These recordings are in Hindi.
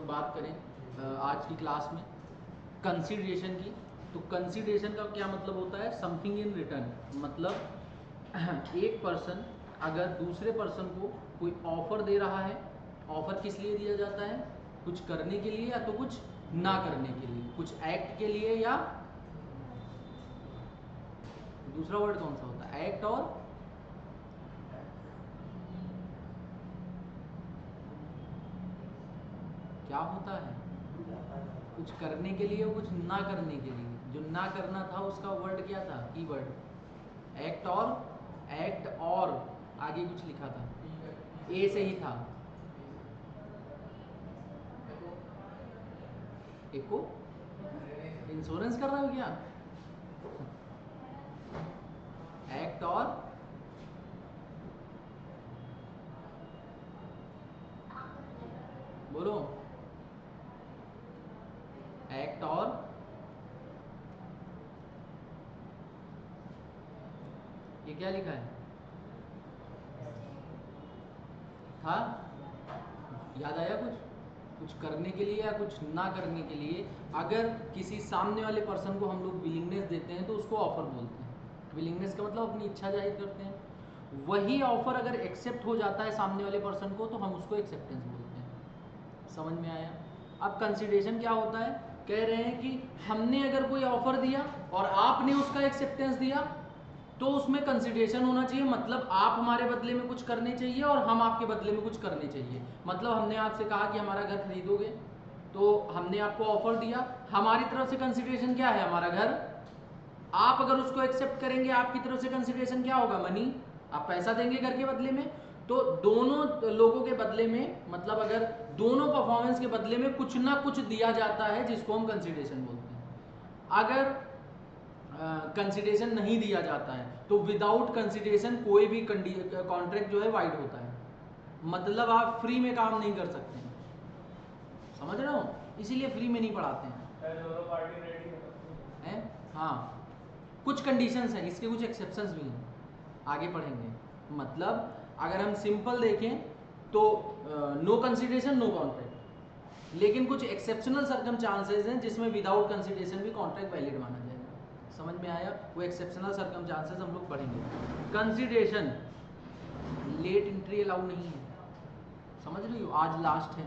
लोग बात करें आज की क्लास में कंसीडरेशन की, तो कंसीडरेशन का क्या मतलब होता है? Something in return. मतलब एक पर्सन अगर दूसरे पर्सन को कोई ऑफर दे रहा है, ऑफर किस लिए दिया जाता है? कुछ करने के लिए या तो कुछ ना करने के लिए, कुछ एक्ट के लिए, या दूसरा वर्ड कौन सा होता है? एक्ट और क्या होता है? कुछ करने के लिए और कुछ ना करने के लिए। जो ना करना था उसका वर्ड क्या था? की वर्ड एक्ट। और एक्ट और आगे कुछ लिखा था, ए से ही था। एको इंश्योरेंस कर रहा हो क्या? एक्ट और बोलो, एक्ट और ये क्या लिखा है? था? याद आया कुछ? कुछ करने के लिए या कुछ ना करने के लिए अगर किसी सामने वाले पर्सन को हम लोग विलिंगनेस देते हैं तो उसको ऑफर बोलते हैं। विलिंगनेस का मतलब अपनी इच्छा जाहिर करते हैं। वही ऑफर अगर एक्सेप्ट हो जाता है सामने वाले पर्सन को तो हम उसको एक्सेप्टेंस बोलते हैं। समझ में आया? अब कंसीडरेशन क्या होता है? कह रहे हैं कि हमने अगर कोई ऑफर दिया और आपने उसका एक्सेप्टेंस दिया तो उसमें कंसीडरेशन होना चाहिए। मतलब आप हमारे बदले में कुछ करने चाहिए और हम आपके बदले में कुछ करने चाहिए। मतलब हमने आपसे कहा कि हमारा घर खरीदोगे, तो हमने आपको ऑफर दिया, हमारी तरफ से कंसीडरेशन क्या है? हमारा घर। आप अगर उसको एक्सेप्ट करेंगे, आपकी तरफ से कंसीडरेशन क्या होगा? मनी। आप पैसा देंगे घर के बदले में। तो दोनों लोगों के बदले में, मतलब अगर दोनों परफॉर्मेंस के बदले में कुछ ना कुछ दिया जाता है जिसको हम कंसीडरेशन बोलते हैं। अगर कंसीडरेशन नहीं दिया जाता है तो विदाउट कंसीडरेशन कोई भी कॉन्ट्रैक्ट जो है वाइड होता है। मतलब आप फ्री में काम नहीं कर सकते हैं। समझ रहे हो? इसीलिए फ्री में नहीं पढ़ाते हैं। दोनों पार्टी रेडी हैं? हाँ, कुछ कंडीशंस हैं, इसके कुछ एक्सेप्शंस भी हैं, आगे पढ़ेंगे। मतलब अगर हम सिंपल देखें तो नो कंसीडरेशन नो कॉन्ट्रैक्ट, लेकिन कुछ एक्सेप्शनल सर्कमस्टांसेस हैं जिसमें विदाउट कंसीडरेशन भी कॉन्ट्रैक्ट वैलिड माना जाएगा। समझ में आया? वो एक्सेप्शनल सर्कमस्टांसेस हम लोग पढ़ेंगे। कंसीडरेशन लेट एंट्री अलाउ नहीं है। समझ रही हो? आज लास्ट है।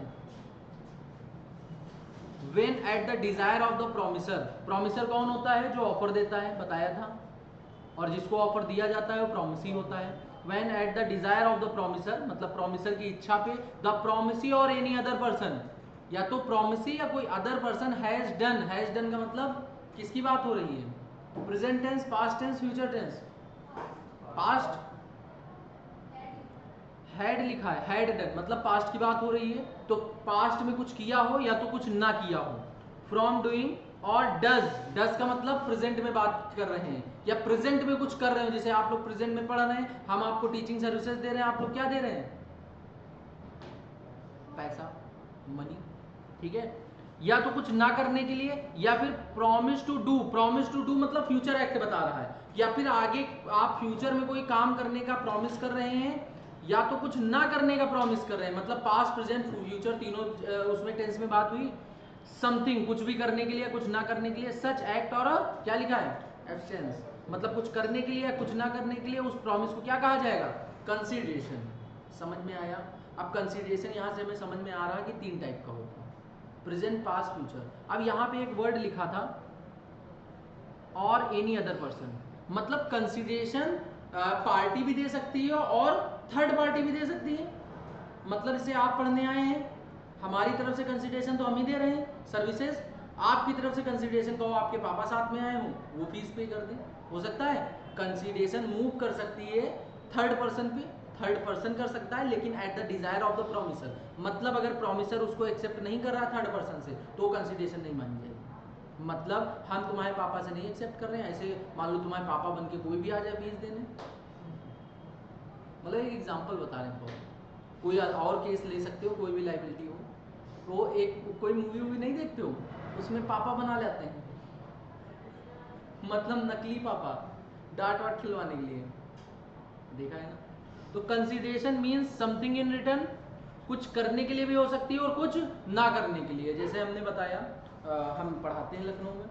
When at the desire of the promisor. Promisor कौन होता है? जो ऑफर देता है, बताया था। और जिसको ऑफर दिया जाता है वो प्रोमिसी होता है। When at the desire of the promisor, मतलब प्रोमिसर की इच्छा पे, द प्रोमिसी और एनी अदर पर्सन, या तो प्रोमिसी या कोई other person has done. Has done का मतलब किसकी बात हो रही है? Present tense, past tense, future tense? Past. Had लिखा है, हैड डन मतलब पास्ट की बात हो रही है। तो पास्ट में कुछ किया हो या तो कुछ ना किया हो। फ्रॉम डूइंग और डज। डज का मतलब प्रेजेंट में बात कर रहे हैं या प्रेजेंट में कुछ कर रहे हो। जैसे आप लोग प्रेजेंट में पढ़ रहे हैं, हम आपको टीचिंग सर्विसेज दे रहे हैं, आप लोग क्या दे रहे हैं? पैसा, मनी। ठीक है? या तो कुछ ना करने के लिए, या फिर promise to do. Promise to do मतलब फ्यूचर एक्ट बता रहा है, या फिर आगे आप फ्यूचर में कोई काम करने का प्रॉमिस कर रहे हैं, या तो कुछ ना करने का प्रॉमिस कर रहे हैं। मतलब पास्ट प्रेजेंट फ्यूचर तीनों उसमें टेंस में बात हुई। समथिंग कुछ भी करने के लिए, कुछ ना करने के लिए। सच एक्ट और क्या लिखा है? एब्सेंस। मतलब कुछ करने के लिए, कुछ ना करने के लिए, उस प्रॉमिस को क्या कहा जाएगा? कंसीडरेशन। समझ में आया? अब कंसीडरेशन यहां से हमें समझ में आ रहा है कि तीन टाइप का होता है, प्रेजेंट, पास्ट, फ्यूचर। अब यहां पे एक वर्ड लिखा था और एनी अदर पर्सन, मतलब कंसीडरेशन पार्टी भी दे सकती है और थर्ड पार्टी भी दे सकती है। मतलब जैसे आप पढ़ने आए हैं, हमारी तरफ से कंसीडरेशन तो हम ही दे रहे हैं सर्विसेज, आपकी तरफ से कंसीडरेशन कहो आपके पापा साथ में आए हो, वो फीस पे कर दें। हो सकता है कंसीडरेशन मूव कर सकती है थर्ड पर्सन पे, थर्ड पर्सन कर सकता है, लेकिन eight the desire of the promisor. मतलब अगर प्रोमिसर उसको एक्सेप्ट नहीं कर रहा थर्ड पर्सन से तो कंसीडरेशन नहीं मानी जाएगी। मतलब हम तुम्हारे पापा से नहीं एक्सेप्ट कर रहे हैं, ऐसे मान लो तुम्हारे पापा बन के कोई भी आ जाए फीस देने। मतलब एक एग्जांपल बता रहे हैं, कोई और केस ले सकते हो, कोई भी लाइबिलिटी हो। तो एक कोई मूवी वूवी नहीं देखते हो, उसमें पापा बना लेते हैं, मतलब नकली पापा, डांट वाट खिलवाने के लिए। देखा है ना? तो consideration means something in return, कुछ करने के लिए भी हो सकती है और कुछ ना करने के लिए। जैसे हमने बताया हम पढ़ाते हैं लखनऊ में,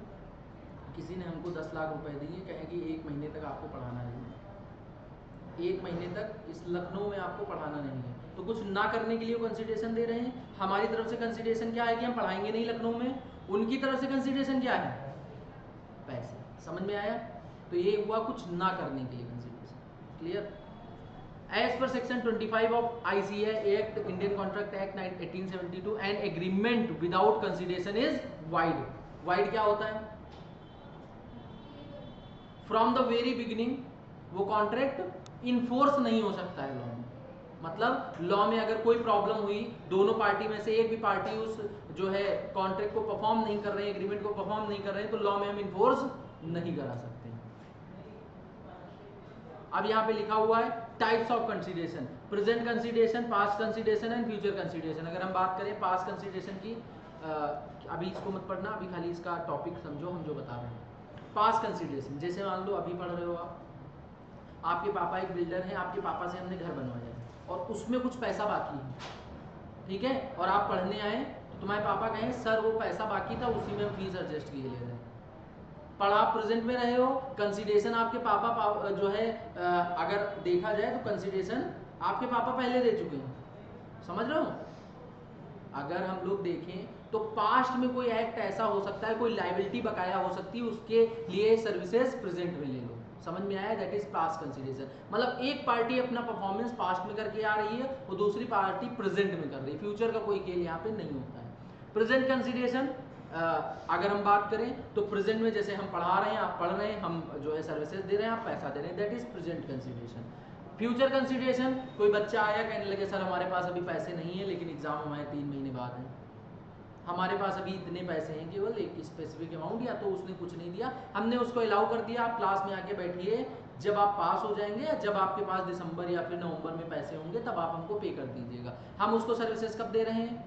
किसी ने हमको 10 लाख रुपए दिए, कहें कि 1 महीने तक आपको पढ़ाना नहीं है, 1 महीने तक इस लखनऊ में आपको पढ़ाना नहीं है, तो कुछ ना करने के लिए कंसिडरेशन दे रहे हैं। हमारी तरफ से कंसिडरेशन क्या है कि हम पढ़ाएंगे नहीं लखनऊ में, उनकी तरफ से कंसिडरेशन क्या है, पैसे। समझ में आया? तो ये हुआ कुछ ना करने के लिए consideration. Clear? As per section 25 of ICA act, Indian contract act 1872, an agreement without consideration is void. Void क्या होता है? फ्रॉम द वेरी बिगिनिंग वो कॉन्ट्रैक्ट इनफोर्स नहीं हो सकता है लॉ में। मतलब लॉ में अगर कोई प्रॉब्लम हुई, दोनों पार्टी में से एक भी पार्टी उस जो है कॉन्ट्रैक्ट को परफॉर्म नहीं कर रहे हैं, एग्रीमेंट को परफॉर्म नहीं कर रहे हैं, तो लॉ में हम इनफोर्स नहीं करा सकते। अब यहाँ पे लिखा हुआ है types of consideration, present consideration, past consideration and future consideration. अगर हम बात करें पास्ट कंसीडरेशन की, अभी इसको मत पढ़ना, अभी खाली इसका टॉपिक समझो हम जो बता रहे हैं। पास्ट कंसीडरेशन, जैसे मान लो अभी पढ़ रहे हो आप, आपके पापा एक बिल्डर हैं, आपके पापा से हमने घर बनवाया है और उसमें कुछ पैसा बाकी है, ठीक है, और आप पढ़ने आए तो तुम्हारे पापा कहें सर वो पैसा बाकी था, उसी में हम फीस एडजस्ट किए ले रहे हैं। पर आप प्रेजेंट में रहे हो, कंसीडरेशन आपके पापा जो है अगर देखा जाए तो कंसीडरेशन आपके पापा पहले दे चुके हैं। समझ रहे हो? अगर हम लोग देखें तो पास्ट में कोई एक्ट ऐसा हो सकता है, कोई लायबिलिटी बकाया हो सकती है, उसके लिए सर्विसेज प्रेजेंट में ले लो। समझ में आया? That is past consideration. मतलब एक पार्टी अपना परफॉर्मेंस पास्ट में करके आ रही है और दूसरी पार्टी प्रेजेंट में कर रही है, फ्यूचर का कोई खेल यहाँ पे नहीं होता है। प्रेजेंट कंसीडरेशन अगर हम बात करें तो प्रेजेंट में जैसे हम पढ़ा रहे हैं, आप पढ़ रहे हैं, हम जो है सर्विसेज दे रहे हैं, आप पैसा दे रहे हैं, that is present consideration. Future consideration, कोई बच्चा आया कहने लगे सर हमारे पास अभी पैसे नहीं है, लेकिन एग्जाम हमारे 3 महीने बाद है, हमारे पास अभी इतने पैसे हैं, केवल एक स्पेसिफिक अमाउंट, या तो उसने कुछ नहीं दिया, हमने उसको अलाउ कर दिया, आप क्लास में आके बैठिए, जब आप पास हो जाएंगे या जब आपके पास दिसंबर या फिर नवंबर में पैसे होंगे तब आप हमको पे कर दीजिएगा। हम उसको सर्विसेज कब दे रहे हैं?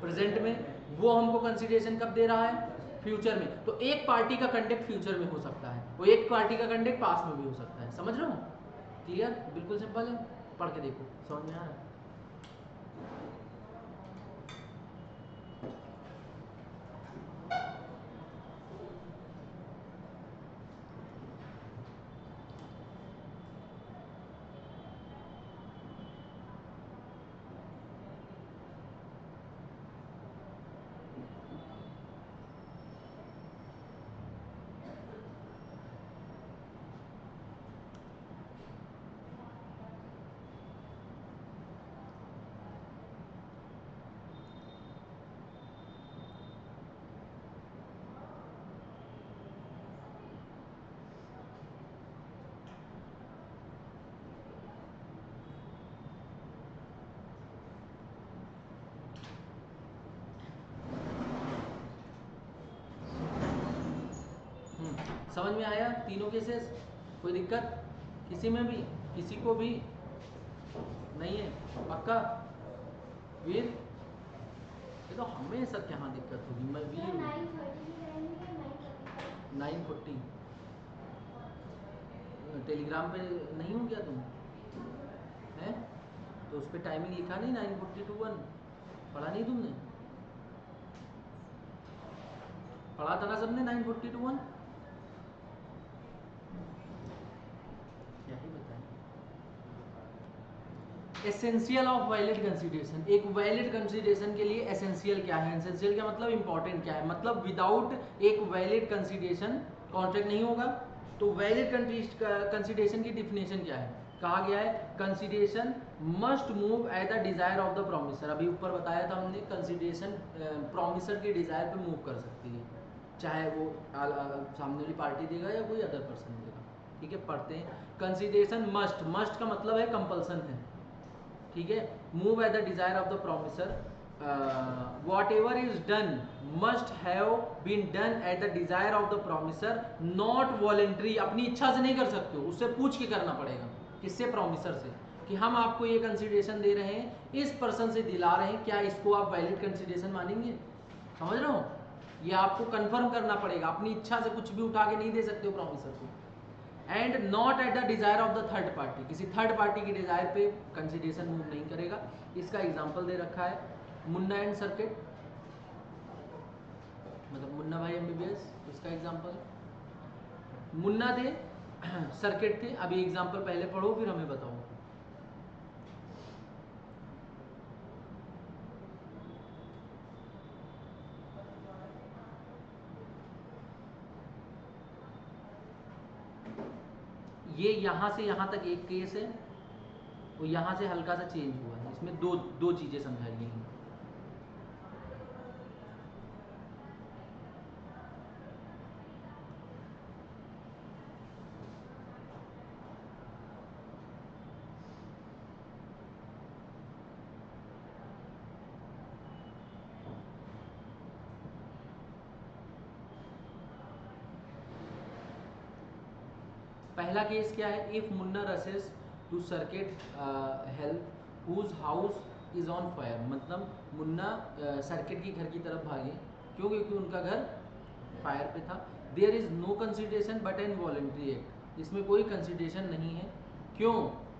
प्रेजेंट में। वो हमको कंसीडरेशन कब दे रहा है? फ्यूचर में। तो एक पार्टी का कंडक्ट फ्यूचर में हो सकता है, वो एक पार्टी का कंडक्ट पास्ट में भी हो सकता है। समझ रहे हो? क्लियर? बिल्कुल सिंपल है, पढ़ के देखो, समझ में आ रहा है? समझ में आया? तीनों केसेस, कोई दिक्कत किसी में भी, किसी को भी नहीं है? पक्का? वीर, ये तो हमेशा कहाँ दिक्कत होगी, मैं वीर हूँ। 9:40 टेलीग्राम पे नहीं हो क्या तुम? हैं? तो उस पर टाइमिंग लिखा नहीं, 9:40 to 1, पढ़ा नहीं तुमने? पढ़ा था ना सबने 9:40 to 1? क्या ही बताएं। एसेंशियल ऑफ वैलिड कंसीडरेशन, एक वैलिड कंसीडरेशन के लिए एसेंशियल क्या है? एसेंशियल का मतलब इंपॉर्टेंट क्या है? मतलब विदाउट एक वैलिड कंसीडरेशन कॉन्ट्रैक्ट नहीं होगा। तो वैलिड कंसीडरेशन की डिफिनेशन क्या है? कहा गया है consideration must move at the desire of the promisor. अभी ऊपर बताया था हमने, कंसीडरेशन प्रोमिसर के डिजायर पे मूव कर सकती है, चाहे वो सामने वाली पार्टी देगा या कोई अदर पर्सन देगा। ठीक है, पढ़ते हैं। कंसीडरेशन मस्ट, मस्ट का मतलब है कंपल्सन है, ठीक है। Move at the desire of the promisor, whatever is done must have been done at the desire of the promisor, not voluntary. अपनी इच्छा से नहीं कर सकते हो, उससे पूछ के करना पड़ेगा। किससे? प्रोमिसर से, कि हम आपको ये कंसीडरेशन दे रहे हैं, इस पर्सन से दिला रहे हैं, क्या इसको आप वैलिड कंसीडरेशन मानेंगे? समझ रहे हो? ये आपको कंफर्म करना पड़ेगा, अपनी इच्छा से कुछ भी उठा के नहीं दे सकते हो प्रोमिसर को। And not at the desire of the third party, किसी थर्ड पार्टी की डिजायर पे कंसिडरेशन मूव नहीं करेगा। इसका एग्जांपल दे रखा है मुन्ना एंड सर्किट, मतलब मुन्ना भाई एमबीबीएस, इसका एग्जांपल मुन्ना थे सर्किट थे। अभी एग्जांपल पहले पढ़ो फिर हमें बताओ। ये यहां से यहां तक एक केस है, वो यहां से हल्का सा चेंज हुआ है, इसमें दो दो चीजें समझाई गई हैं। पहला केस क्या है, if Munna rushes to Circuit help whose house is on fire, मतलब मुन्ना सर्किट की घर की तरफ भागे, क्यों? क्योंकि उनका घर फायर पे था। There is no consideration but an voluntary act, इसमें कोई कंसिडरेशन नहीं है। क्यों?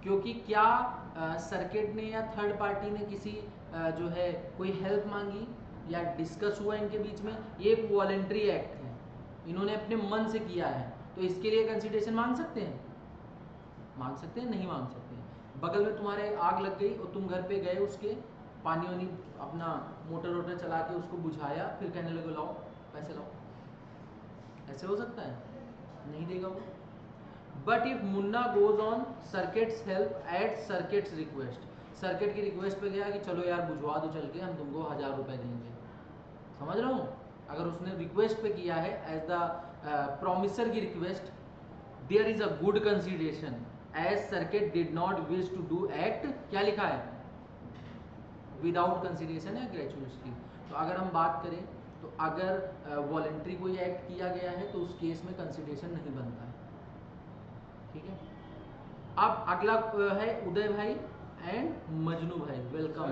क्योंकि क्या सर्किट ने या थर्ड पार्टी ने किसी जो है कोई हेल्प मांगी या डिस्कस हुआ इनके बीच में? ये एक वॉलेंट्री एक्ट है, इन्होंने अपने मन से किया है, तो इसके लिए कंसिडरेशन मांग सकते हैं? मांग सकते हैं? नहीं मांग सकते हैं। बगल में तुम्हारे आग लग गई और तुम घर पे गए, उसके पानी वानी अपना मोटर वोटर चला के उसको बुझाया, फिर कहने लगे लाओ पैसे लाओ, ऐसे हो सकता है? नहीं देगा वो। But if Munna goes on circuits help at circuits request, circuit की रिक्वेस्ट पे गया कि चलो यार बुझवा दो चल के, हम तुमको 1000 रुपए देंगे, समझ रहा हूँ? अगर उसने रिक्वेस्ट पे किया है एज द प्रोमिसर की request, there is a good consideration as Circuit did not wish to do act, क्या लिखा है? विदाउट कंसिडरेशन या ग्रेचुइटली। तो अगर हम बात करें तो अगर वॉलेंट्री कोई एक्ट किया गया है तो उस केस में कंसिडरेशन नहीं बनता है, ठीक है? अब अगला है उदय भाई एंड मजनू भाई, वेलकम।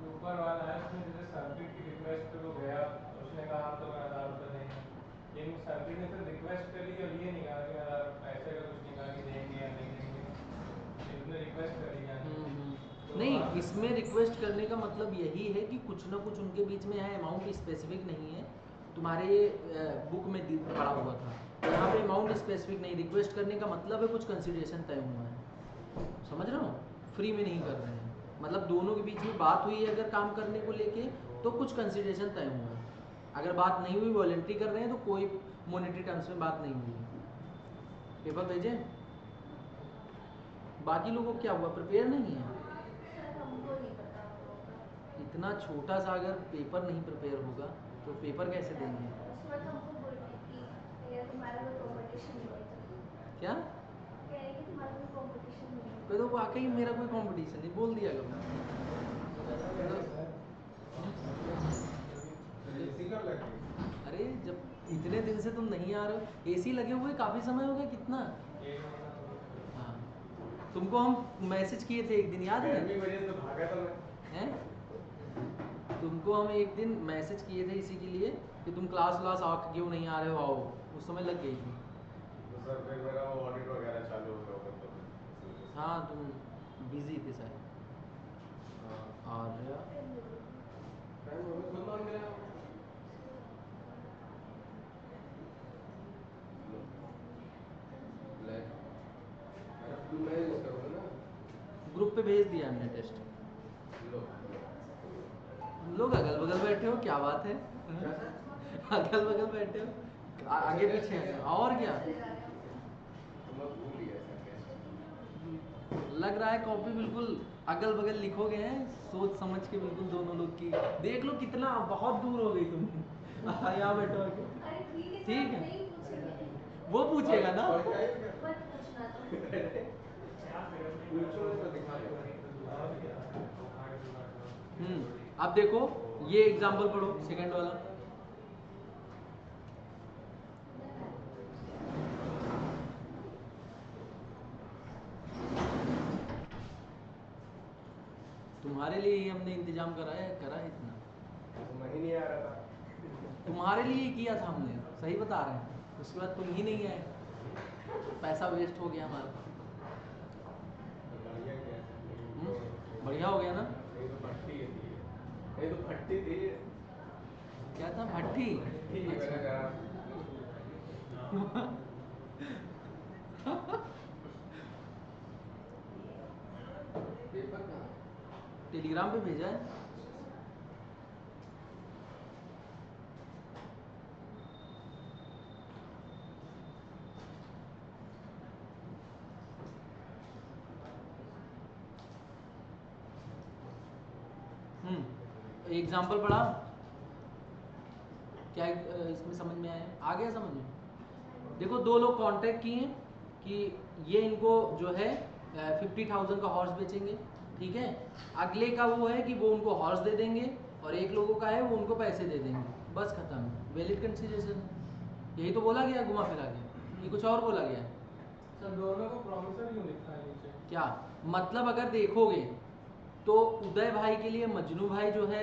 ऊपर वाला है उसमें जैसे सर्किट की रिक्वेस्ट पे वो गया, उसने कहा हम तो 1000 रुपये देंगे, लेकिन सर्किट ने सिर्फ रिक्वेस्ट करी और ये नहीं कहा कि 1000 पैसे का कुछ नहीं कहा कि देंगे या नहीं देंगे, उसने रिक्वेस्ट करी जाने तो नहीं, इसमें रिक्वेस्ट करने का मतलब यही है कि कुछ ना कुछ उनके बीच में है, अमाउंट स्पेसिफिक नहीं है, तुम्हारे बुक में पड़ा हुआ था, तो यहाँ पे अमाउंट स्पेसिफिक नहीं, रिक्वेस्ट करने का मतलब है कुछ कंसिडरेशन तय हुआ है, समझ रहे हो? फ्री में नहीं कर रहे हैं, मतलब दोनों के बीच में बात हुई है अगर काम करने को लेके तो कुछ कंसिडरेशन तय हुआ है। अगर बात नहीं हुई, वॉलेंट्री कर रहे हैं, तो कोई मॉनेटरी टर्म्स में बात नहीं हुई। पेपर भेजें? बाकी लोगों को क्या हुआ, प्रिपेयर नहीं है? इतना छोटा सा अगर पेपर नहीं प्रिपेयर होगा तो पेपर कैसे देंगे? क्या? तो वाकई मेरा कोई कंपटीशन नहीं, बोल दिया करो। अरे जब इतने दिन से तुम नहीं आ रहे हो, एसी लगे हुए काफी समय हो गया, कितना? हाँ, तुमको हम मैसेज किए थे एक दिन, याद है? हैं? तुमको हम एक दिन मैसेज किए थे इसी के लिए कि तुम क्लास व्लास आ क्यों नहीं आ रहे हो, आओ, उस समय लग गई थी। तो सर फिर मेरा ऑडिट वगैरह चालू हो गया तो हाँ, तुम बिजी थे शायद। और ग्रुप पे भेज दिया हमने टेस्ट। लोग अगल बगल बैठे हो, क्या बात है? अगल बगल बैठे हो, आगे पीछे हैं, और क्या? लग रहा है कॉपी बिल्कुल अगल बगल लिखोगे हैं, सोच समझ के बिल्कुल दोनों लोग की। देख लो कितना बहुत दूर हो गई तुम। यहाँ बैठो आके, ठीक है? वो पूछेगा ना। अब देखो ये एग्जाम्पल पढ़ो, सेकंड वाला। तुम्हारे लिए ही हमने इंतजाम करा है इतना, नहीं आ रहा था। तुम्हारे लिए ही किया था हमने, सही बता रहे हैं, उसके बाद तुम ही नहीं आए। पैसा वेस्ट हो गया हमारा। बढ़िया क्या है? बढ़िया हो गया ना। नहीं तो भट्टी है थी, नहीं तो भट्टी थी। क्या था? भट्टी। ठीक है, मैंने कहा पेपर कहाँ? टेलीग्राम पे भेजा है। एग्जाम्पल पढ़ा क्या? इसमें समझ में आया? आ गया समझ में? देखो दो लोग कांटेक्ट किए कि ये इनको जो है 50,000 का हॉर्स बेचेंगे, ठीक है। अगले का वो है कि वो उनको हॉर्स दे देंगे और एक लोगों का है वो उनको पैसे दे देंगे, बस खत्म। वैलिड कंसीडरेशन, यही तो बोला गया, घुमा फिरा गया, ये कुछ और बोला गया। सर दोनों को प्रॉमिसर क्यों लिखा है नीचे? क्या मतलब? अगर देखोगे तो उदय भाई के लिए मजनू भाई जो है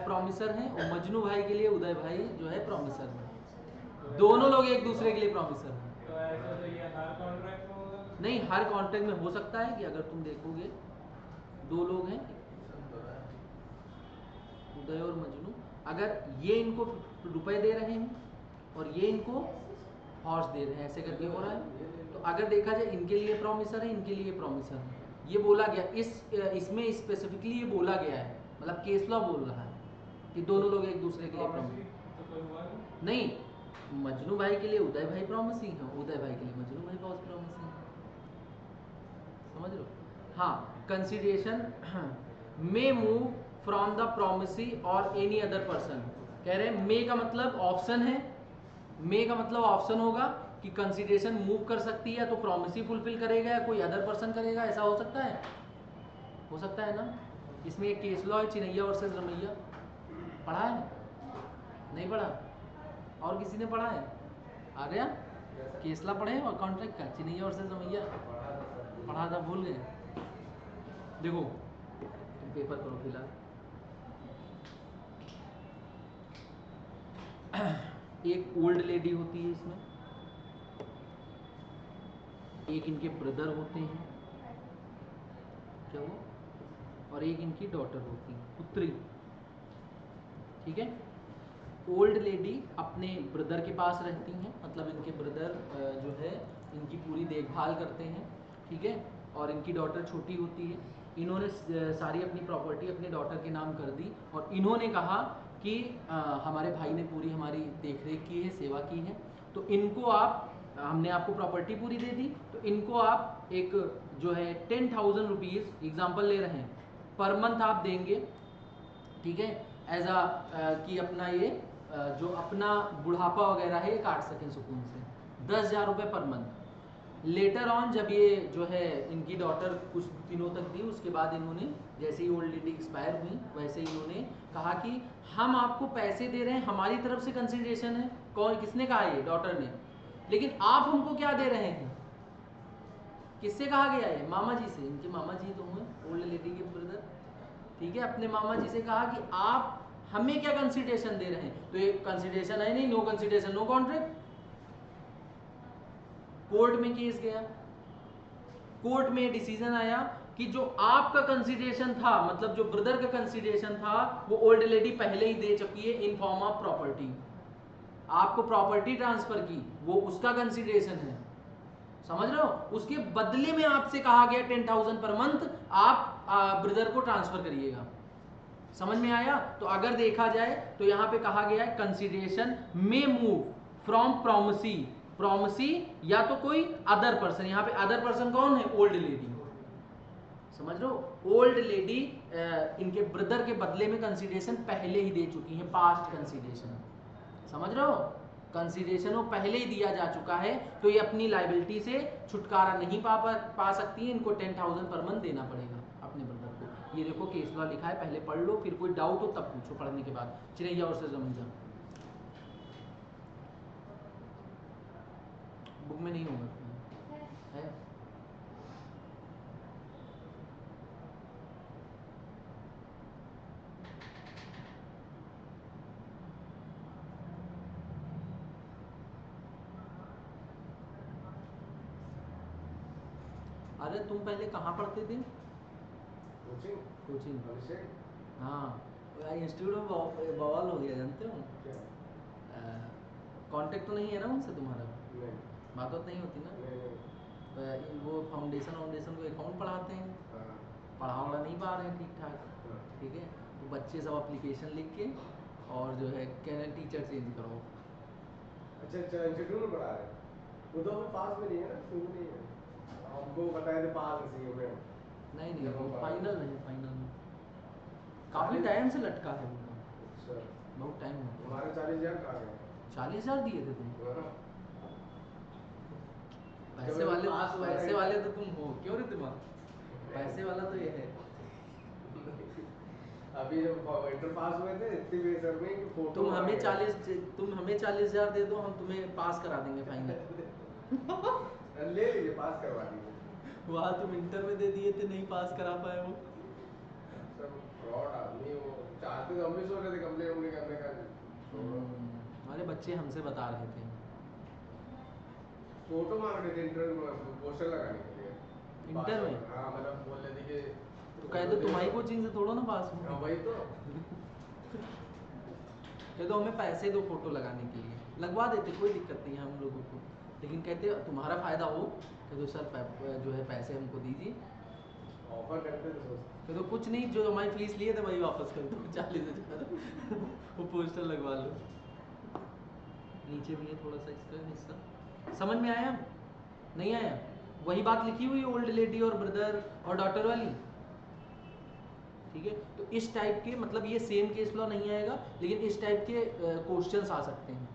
प्रॉमिसर हैं और मजनू भाई के लिए उदय भाई जो है प्रॉमिसर हैं। दोनों लोग एक दूसरे के लिए प्रॉमिसर हैं। तो ऐसा तो ये हर कॉन्ट्रैक्ट में होगा? नहीं, हर कॉन्ट्रैक्ट में हो सकता है कि अगर तुम देखोगे दो लोग हैं उदय और मजनू, अगर ये इनको रुपए दे रहे हैं और ये इनको हॉर्स दे रहे हैं, ऐसे करके हो रहा है, तो अगर देखा जाए इनके लिए प्रॉमिसर है, इनके लिए प्रॉमिसर है, ये बोला गया। इसमें स्पेसिफिकली ये बोला गया है, मतलब केस लॉ बोल रहा है कि दोनों लोग एक दूसरे के लिए Promissory प्रॉमिस। तो कोई हुआ नहीं? नहीं, मजनू भाई के लिए उदय भाई प्रॉमिस ही है, उदय भाई के लिए मजनू भाई प्रॉमिस है। समझ लो। हाँ, consideration may move from the promisee और एनी अदर पर्सन। कह रहे हैं मे का मतलब ऑप्शन है, मे का मतलब ऑप्शन होगा कि कंसिडरेशन मूव कर सकती है, तो प्रोमिसी फुलफिल करेगा या कोई अदर पर्सन करेगा, ऐसा हो सकता है? हो सकता है ना। इसमें एक केस लॉ है चिनैया वर्सेस रमैया, पढ़ा है? नहीं पढ़ा? और किसी ने पढ़ा है? आ गया? केस लॉ पढ़े और कॉन्ट्रैक्ट का चिनैया वर्सेस रमैया पढ़ा था, भूल गए? देखो तुम पेपर करो फिलहाल। एक ओल्ड लेडी होती है इसमें, एक इनके ब्रदर होते हैं, क्या वो, और एक इनकी डॉटर होती है, पुत्री, ठीक है। ओल्ड लेडी अपने ब्रदर के पास रहती हैं, मतलब इनके ब्रदर जो है इनकी पूरी देखभाल करते हैं, ठीक है। और इनकी डॉटर छोटी होती है। इन्होंने सारी अपनी प्रॉपर्टी अपने डॉटर के नाम कर दी और इन्होंने कहा कि हमारे भाई ने पूरी हमारी देखरेख की है, सेवा की है, तो इनको आप, हमने आपको प्रॉपर्टी पूरी दे दी, तो इनको आप एक जो है 10,000 रुपीज़ एग्जाम्पल ले रहे हैं पर मंथ आप देंगे, ठीक है। एज अ कि अपना ये जो अपना बुढ़ापा वगैरह है ये काट सकें सुकून से, 10,000 रुपये पर मंथ। लेटर ऑन जब ये जो है इनकी डॉटर कुछ दिनों तक थी, उसके बाद इन्होंने जैसे ही ओल्ड लेडी एक्सपायर हुई वैसे ही इन्होंने कहा कि हम आपको पैसे दे रहे हैं, हमारी तरफ से कंसिडरेशन है। कौन, किसने कहा? ये डॉटर ने। लेकिन आप हमको क्या दे रहे हैं? किससे कहा गया है? मामा जी से। इनके मामा जी तो हुए ओल्ड लेडी के ब्रदर, ठीक है। अपने मामा जी से कहा कि आप हमें क्या कंसिडरेशन दे रहे हैं? तो ये कंसिडरेशन है नहीं, no consideration no contract. Court में केस गया, कोर्ट में डिसीजन आया कि जो आपका कंसिडरेशन था, मतलब जो ब्रदर का कंसिडरेशन था, वो ओल्ड लेडी पहले ही दे चुकी है इन फॉर्म ऑफ प्रॉपर्टी। आपको प्रॉपर्टी ट्रांसफर की, वो उसका कंसिडरेशन है, समझ रहे हो। उसके बदले में आपसे कहा गया 10,000 पर मंथ आप ब्रदर को ट्रांसफर करिएगा। समझ में आया? तो अगर देखा जाए तो यहां पे कहा गया है consideration may move from promisee, promisee या तो कोई अदर पर्सन। यहां पे अदर पर्सन कौन है? Old lady. समझ रहे हो? ओल्ड लेडी इनके ब्रदर के बदले में कंसिडरेशन पहले ही दे चुकी है, पास्ट कंसिडरेशन। समझ रहे हो? कंसिडरेशन वो पहले ही दिया जा चुका है, तो ये अपनी लाइबिलिटी से छुटकारा नहीं पा सकती है। इनको 10,000 पर मंथ देना पड़ेगा अपने ब्रदर को। ये देखो केस लॉ लिखा है, पहले पढ़ लो, फिर कोई डाउट हो तब पूछो पढ़ने के बाद। चिरैया और से रमैया बुक में नहीं होगा, है? अरे तुम पहले कहाँ पढ़ते थे? Coaching coaching? अभिषेक हाँ, इंस्टीट्यूट में बवाल हो गया जानते हो। क्या कांटेक्ट तो नहीं है ना उनसे तुम्हारा? नहीं बात तो नहीं होती ना। नहीं वो फाउंडेशन को अकाउंट पढ़ाते हैं, हाँ पढ़ा वढ़ा नहीं पा रहे हैं ठीक ठाक, हाँ ठीक है। तो बच्चे सब एप्लीकेशन लिख के और जो है कह रहे हैं टीचर चेंज करो। अच्छा अच्छा इंस्टीट्यूट में पढ़ा रहे हैं। वो तो हमें पास में नहीं है ना, शुरू नहीं है। हमको बताए थे पास है में। नहीं नहीं, जब वो हम पढ़ा फाइनल रहे नहीं, फाइनल में काफ़ी 40 टाइम से लटका है वो, अच्छा बहुत टाइम हो गया। हमारे 40,000 कहाँ गए? 40,000 दिए थे तुम? हाँ। पैसे जब वाले, पास हुआ पैसे है- वाले तो तुम हो, क्यों रे दिमाग, पैसे वाला तो ये है। अभी जब इंटर पास हुए थे इतनी बेशर्मी कि फोटो तुम हमें मांगे। 40,000 दे दो, हम तुम्हें पास करा देंगे फाइनल। ले लीजिए पास करवा दीजिए। वहाँ तुम इंटर में दे दिए थे, नहीं पास करा पाए वो। सब फ्रॉड आदमी वो चाहते तो हम भी सोच रहे थे कंप्लेन उन्हें करने का। छोड़ो। हमारे बच्चे हमसे बता रहे थे। फोटो मांग रहे थे इंटर में पोस्टर लगाने के लिए। इंटर में? हाँ मतलब बोल रहे थे कि तो कह दो तुम्हारी कोचिंग से थोड़ा ना पास हाँ हो। वही तो। कह दो हमें पैसे दो फोटो लगाने के लिए, लगवा देते, कोई दिक्कत नहीं है हम लोगों को। लेकिन कहते तुम्हारा फायदा हो, कह दो सर जो है पैसे हमको दीजिए। ऑफर करते थे दोस्त। कह दो कुछ नहीं, जो हमारी फीस लिए थे वही वापस कर दो 40,000। वो पोस्टर लगवा लो। नीचे भी है थोड़ा सा इसका हिस्सा, समझ में आया नहीं आया? वही बात लिखी हुई ओल्ड लेडी और ब्रदर और डॉटर वाली, ठीक है। तो इस टाइप के, मतलब ये सेम केस लॉ नहीं आएगा, लेकिन इस टाइप के क्वेश्चंस आ सकते हैं,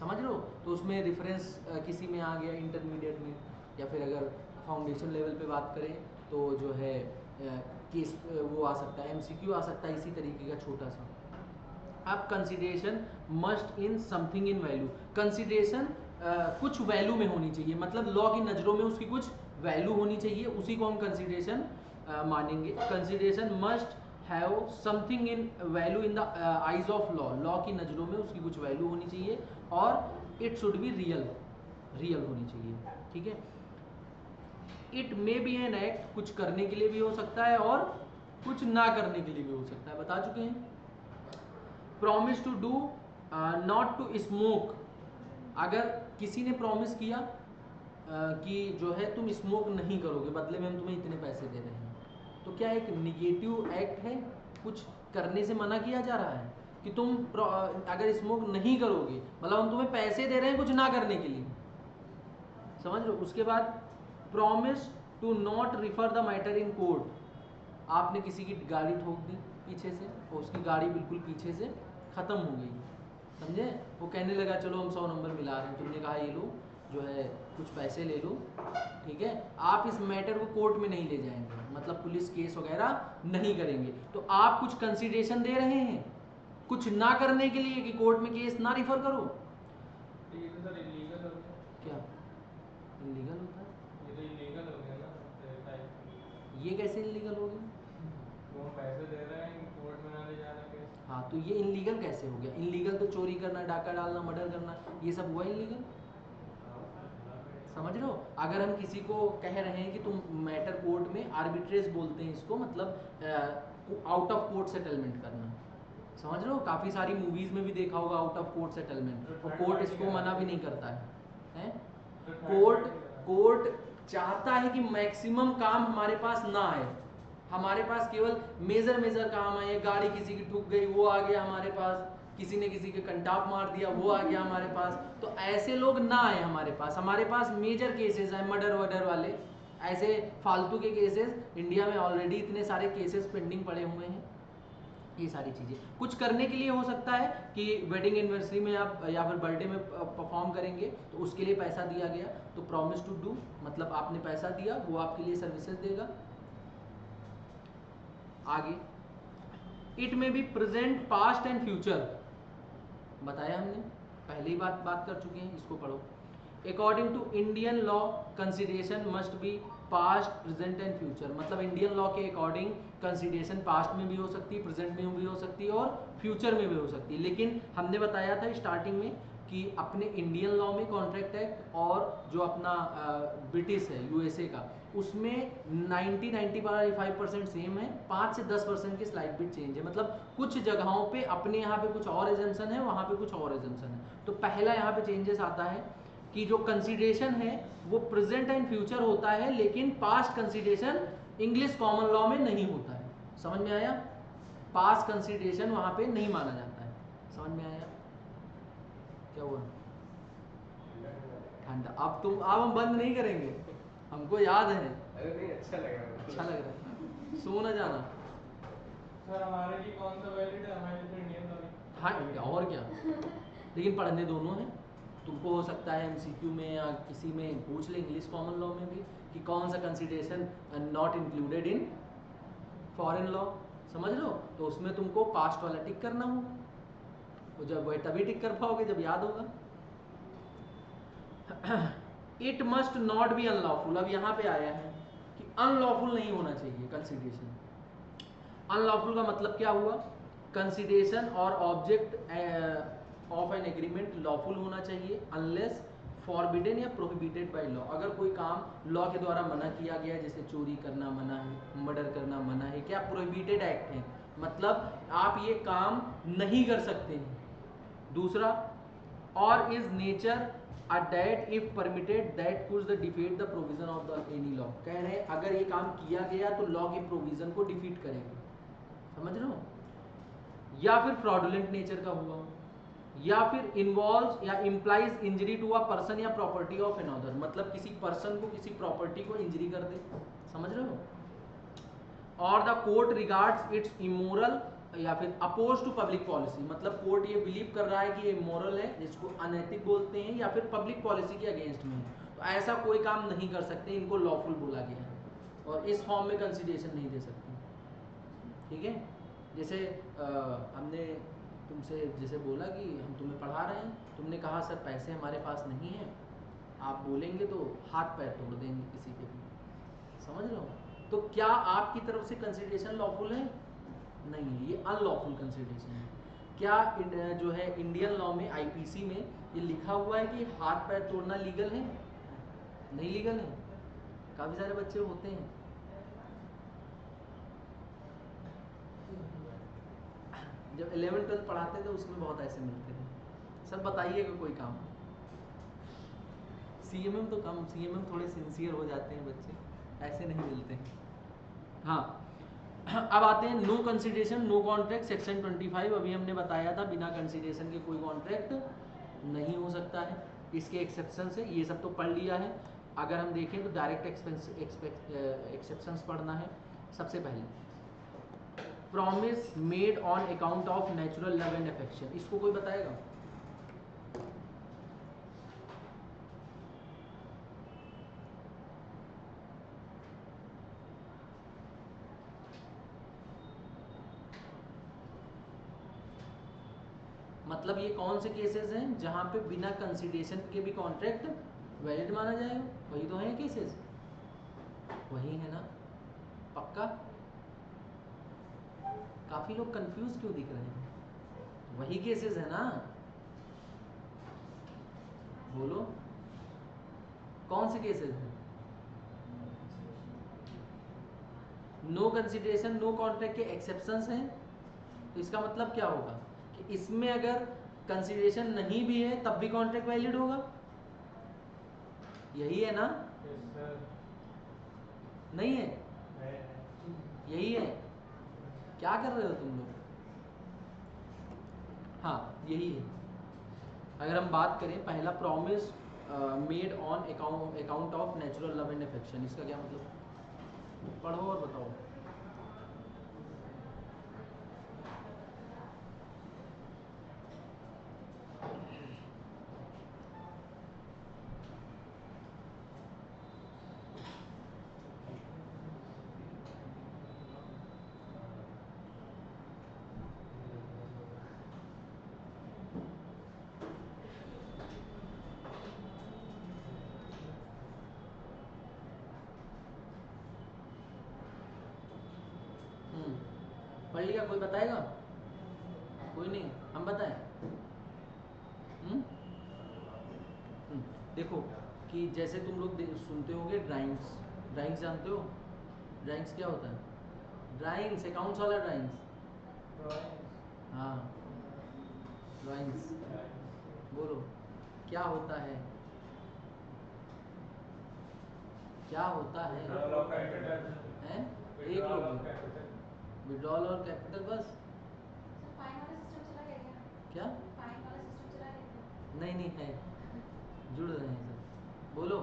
समझ रहे हो। तो उसमें रेफरेंस किसी में आ गया इंटरमीडिएट में, या फिर अगर फाउंडेशन लेवल पे बात करें तो जो है केस वो आ सकता है, एमसीक्यू आ सकता है इसी तरीके का छोटा सा। अब consideration must in something in value, consideration कुछ वैल्यू में होनी चाहिए, मतलब लॉ की नज़रों में उसकी कुछ वैल्यू होनी चाहिए, उसी को हम कंसिडरेशन मानेंगे। Consideration must have something in value in the eyes of law, law की नज़रों में उसकी कुछ वैल्यू होनी चाहिए, और it should be real, real होनी चाहिए, ठीक है। It may be an act, कुछ करने के लिए भी हो सकता है और कुछ ना करने के लिए भी हो सकता है, बता चुके हैं। Promise to do not to smoke, अगर किसी ने प्रॉमिस किया कि जो है तुम स्मोक नहीं करोगे, बदले में हम तुम्हें इतने पैसे दे रहे हैं, तो क्या एक निगेटिव एक्ट है, कुछ करने से मना किया जा रहा है कि तुम अगर स्मोक नहीं करोगे, मतलब हम तुम्हें पैसे दे रहे हैं कुछ ना करने के लिए, समझ लो। उसके बाद promise to not refer the matter in court, आपने किसी की गाड़ी ठोक दी पीछे से और उसकी गाड़ी बिल्कुल पीछे से ख़त्म हो गई, समझे। वो कहने लगा चलो हम 100 नंबर मिला रहे हैं, तुमने कहा ये लो जो है कुछ पैसे ले लो, ठीक है। आप इस मैटर को कोर्ट में नहीं ले जाएंगे, मतलब पुलिस केस वगैरह नहीं करेंगे, तो आप कुछ कंसिडरेशन दे रहे हैं कुछ ना करने के लिए कि कोर्ट में केस ना रिफर करो। ये तो सर इलीगल हो गया। क्या इलीगल होता है? ये तो इलीगल हो गया ना टाइप। ये कैसे इलीगल हो गया? तो हम पैसे दे रहे हैं कोर्ट में ना ले जाने के। हाँ, तो ये इलीगल कैसे हो गया? इलीगल तो चोरी करना, डाका डालना, मर्डर करना, ये सब हुआ इलीगल, समझ रहे हो। अगर हम किसी को कह रहे हैं कि तुम मैटर कोर्ट में, आर्बिट्रेज बोलते हैं इसको, मतलब आउट ऑफ कोर्ट सेटलमेंट करना, समझ रहे हो। काफ़ी सारी मूवीज़ में भी देखा होगा आउट ऑफ कोर्ट सेटलमेंट, और कोर्ट इसको मना भी नहीं करता है? कोर्ट चाहता है कि मैक्सिमम काम हमारे पास ना आए, हमारे पास केवल मेजर काम आए। गाड़ी किसी की ठुक गई वो आ गया हमारे पास, किसी ने किसी के कंटाप मार दिया वो आ गया हमारे पास, तो ऐसे लोग ना आए हमारे पास मेजर केसेस आए, मर्डर वर्डर वाले, ऐसे फालतू के केसेस इंडिया में ऑलरेडी इतने सारे केसेस पेंडिंग पड़े हुए हैं। ये सारी चीज़ें कुछ करने के लिए हो सकता है कि वेडिंग एनिवर्सरी में आप या फिर बर्थडे में परफॉर्म करेंगे तो उसके लिए पैसा दिया गया, तो प्रॉमिस टू डू मतलब आपने पैसा दिया, वो आपके लिए सर्विसेज देगा। आगे, इट में be present past and future, बताया हमने पहले ही बात कर चुके हैं, इसको पढ़ो। According to Indian law consideration must be past present and future, मतलब इंडियन लॉ के अकॉर्डिंग कंसिडरेशन पास्ट में भी हो सकती है, प्रेजेंट में भी हो सकती है और फ्यूचर में भी हो सकती है। लेकिन हमने बताया था स्टार्टिंग में कि अपने इंडियन लॉ में कॉन्ट्रैक्ट एक्ट और जो अपना ब्रिटिश है यूएसए का, उसमें 90-95% सेम है, 5 से 10% की स्लाइड बिट चेंज है। मतलब कुछ जगहों पे अपने यहाँ पे कुछ और एजम्पशन है, वहाँ पे कुछ और एजम्पशन है। तो पहला यहाँ पे चेंजेस आता है कि जो कंसीडरेशन है वो प्रेजेंट एंड फ्यूचर होता है, लेकिन past consideration English common law में नहीं होता है। समझ में आया? पास्ट कंसीडरेशन वहाँ पे नहीं माना जाता है। समझ में आया? क्या हुआ? ठंडा। अब हम बंद नहीं करेंगे, हमको याद है। अरे नहीं, अच्छा लग रहा है। अच्छा लग रहा है, सो ना जाना। सर हमारे लिए कौन सा वैलिड है? हमारे लिए तो इंडियन लॉ। हाँ और क्या, लेकिन पढ़ने दोनों हैं। तुमको हो सकता है एमसीक्यू में या किसी में पूछ ले, इंग्लिश कॉमन लॉ में भी, कि कौन सा consideration not included in foreign law. समझ लो, तो उसमें तुमको पास्ट वाला टिक करना होगा, तो जब वह तभी टिक कर पाओगे जब याद होगा। It must not be unlawful. अब यहाँ पे आया है कि अनलॉफुल नहीं होना चाहिए कंसीडरेशन। अनलॉफुल का मतलब क्या हुआ? कंसीडरेशन और object of an agreement lawful होना चाहिए अनलेस फॉरबिडन या प्रोहिबिटेड बाय लॉ। अगर कोई काम लॉ के द्वारा मना किया गया है, जैसे चोरी करना मना है, मर्डर करना मना है, क्या प्रोहिबिटेड एक्ट है, मतलब आप ये काम नहीं कर सकते हैं। दूसरा, और is nature a debt if permitted that could defeat the provision of the any law. कह रहे हैं अगर ये काम किया गया तो लॉ के प्रोविजन को डिफीट करेगा। समझ रहे हो? या फिर फ्रॉडुलेंट नेचर का हुआ, या फिर इन्वॉल्व या implies injury to a person या प्रॉपर्टी ऑफ अनदर, मतलब किसी पर्सन को किसी प्रॉपर्टी को इंजरी कर दे। समझ रहे हो? और the court regards it's immoral या फिर अपोज टू पब्लिक पॉलिसी, मतलब कोर्ट ये बिलीव कर रहा है कि ये इमोरल है, जिसको अनैतिक बोलते हैं, या फिर पब्लिक पॉलिसी के अगेंस्ट में है, तो ऐसा कोई काम नहीं कर सकते, इनको लॉफुल बोला गया है, और इस फॉर्म में कंसीडरेशन नहीं दे सकते। ठीक है? जैसे हमने तुमसे जैसे बोला कि हम तुम्हें पढ़ा रहे हैं, तुमने कहा सर पैसे हमारे पास नहीं हैं, आप बोलेंगे तो हाथ पैर तोड़ देंगे किसी के भी। समझ लो, तो क्या आपकी तरफ से कंसीडरेशन लॉफुल है? नहीं है, ये अनलॉफुल कंसीडरेशन है। क्या जो है इंडियन लॉ में, आईपीसी में ये लिखा हुआ है कि हाथ पैर तोड़ना लीगल है? नहीं लीगल है। काफ़ी सारे बच्चे होते हैं, जब 11th-12th पढ़ाते थे उसमें बहुत ऐसे मिलते थे। सर बताइएगा कोई काम। सीएमएम तो कम, सीएमएम थोड़े सिंसियर हो जाते हैं बच्चे, ऐसे नहीं मिलते हैं। हाँ, अब आते हैं no consideration no contract, section 25। अभी हमने बताया था बिना कंसीडरेशन के कोई कॉन्ट्रैक्ट नहीं हो सकता है, इसके एक्सेप्शन है, ये सब तो पढ़ लिया है। अगर हम देखें तो डायरेक्ट एक्सेप्शंस पढ़ना है। सबसे पहले promise made on account of natural love and affection, इसको कोई बताएगा? मतलब ये कौन से केसेस हैं जहां पे बिना कंसीडरेशन के भी कॉन्ट्रैक्ट वैलिड माना जाएगा? वही तो है केसेस, वही है ना? पक्का? काफी लोग कंफ्यूज क्यों दिख रहे हैं? वही केसेस है ना? बोलो कौन से केसेस हैं? नो कंसीडरेशन नो कॉन्ट्रैक्ट के एक्सेप्शंस हैं, तो इसका मतलब क्या होगा कि इसमें अगर कंसीडरेशन नहीं भी है तब भी कॉन्ट्रैक्ट वैलिड होगा, यही है ना? Yes sir. नहीं है? है। यही है। क्या कर रहे हो तुम लोग? हाँ यही है। अगर हम बात करें पहला, promise made on account of natural love and affection, इसका क्या मतलब? पढ़ो और बताओ। पढ़ लिया? कोई बताएगा? कोई नहीं, हम बताएं? देखो कि जैसे तुम लोग सुनते होंगे ड्राइंग्स, ड्राइंग्स जानते हो? ड्राइंग्स क्या होता है? ड्राइंग्स, अकाउंट्स वाला ड्राइंग्स। ड्राइंग्स। हाँ, ड्राइंग्स। बोलो क्या होता है? क्या होता है? Withdrawal of capital. हैं? एक विड्रॉल लोग ऑफ कैपिटल। विड्रॉल और कैपिटल बस। सर फाइन वाला सिस्टम चला गया क्या? क्या? फाइन वाला सिस्टम चला गया क्या? नहीं नहीं है, जुड़ रहे हैं सब। बोलो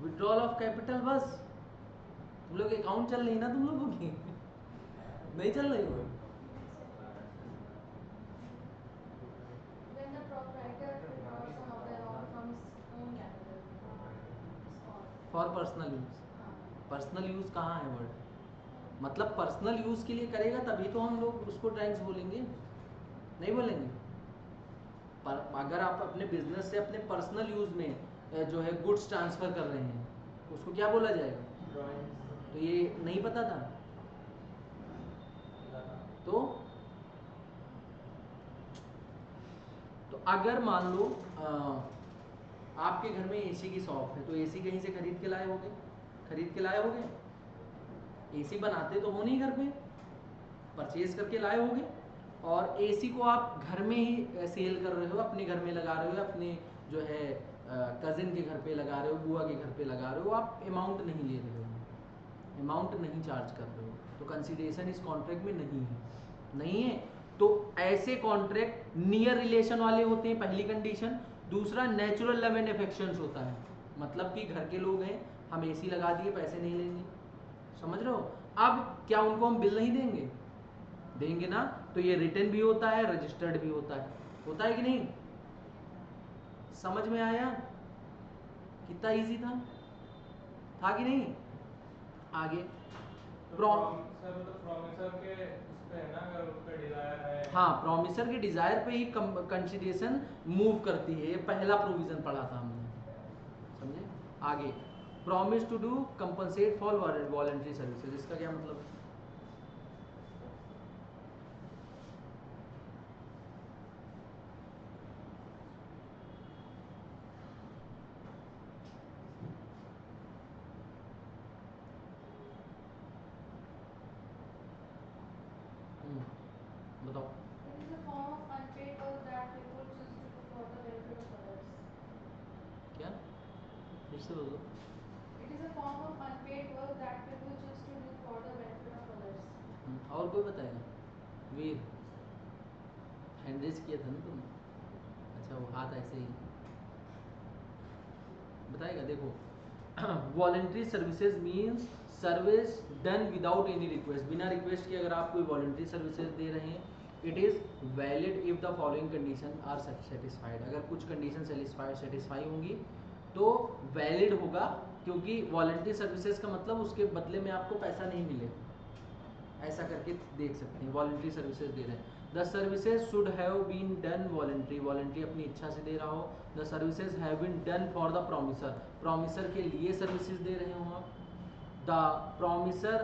विड्रॉल ऑफ कैपिटल बस। तुम लोग अकाउंट चल रही ना तुम लोगों की? नहीं चल रही हो? When the proprietor withdraws some of the amount from his own capital. It's called. For personal use. हाँ। पर्सनल यूज कहाँ है वर्ड? मतलब पर्सनल यूज के लिए करेगा तभी तो हम लोग उसको ड्राइंग्स बोलेंगे, नहीं बोलेंगे। पर अगर आप अपने बिजनेस से अपने पर्सनल यूज में जो है गुड्स ट्रांसफर कर रहे हैं उसको क्या बोला जाएगा? ड्राइंग्स। तो ये नहीं पता था तो अगर मान लो आपके घर में एसी की शॉप है तो एसी कहीं से खरीद के लाए होगे, खरीद के लाए होगे। एसी बनाते तो हो नहीं घर पे, परचेज करके लाए होगे। और एसी को आप घर में ही सेल कर रहे हो, अपने घर में लगा रहे हो, अपने जो है कजिन के घर पे लगा रहे हो, बुआ के घर पे लगा रहे हो, आप अमाउंट नहीं ले रहे हो, अमाउंट नहीं चार्ज कर रहे हो, तो कंसीडरेशन इस कॉन्ट्रैक्ट में नहीं है, नहीं है। तो ऐसे कॉन्ट्रैक्ट नियर रिलेशन वाले होते हैं, पहली कंडीशन। दूसरा नेचुरल लव एंड अफेक्शंस होता है, मतलब कि घर के लोग हैं, हम एसी लगा दिए, पैसे नहीं लेंगे, समझ रहे हो। अब क्या उनको हम बिल नहीं देंगे? देंगे ना। तो ये रिटर्न भी होता है, रजिस्टर्ड भी होता है कि नहीं? समझ में आया? कितना इजी था कि नहीं? आगे प्रॉमिसर के उस पे है ना, अगर उस पे डिजायर है। हाँ, प्रॉमिसर के डिजायर पे ही कंसीडरेशन मूव करती है, ये पहला प्रोविजन पढ़ा था हमने, समझे। आगे promise to do compensate for voluntary services, इसका क्या मतलब है? बताओ। It is a form of unpaid work that people choose to do for the benefit of others. क्या? फिर से बोलो। It is a form of unpaid work that people choose to do for the benefit of others. और कोई बताएगा? वीर, हैंड रेज किया था ना तुम? अच्छा, वो हाथ ऐसे ही बताएगा। देखो, voluntary services means service done without any request, बिना रिक्वेस्ट के अगर आप कोई वॉलंटरी सर्विसेज दे रहे हैं, it is valid if the following condition are satisfied. अगर कुछ कंडीशन सेटिस्फाई होंगी तो वैलिड होगा, क्योंकि वॉलंटरी सर्विसेज का मतलब उसके बदले में आपको पैसा नहीं मिलेगा, ऐसा करके देख सकते हैं। वॉलंटरी सर्विसेज दे रहे हैं, the services should have been done voluntary, voluntary अपनी इच्छा से दे रहा हो। The services have been done for the promisor, promisor के लिए सर्विसेज दे रहे हो आप। The promisor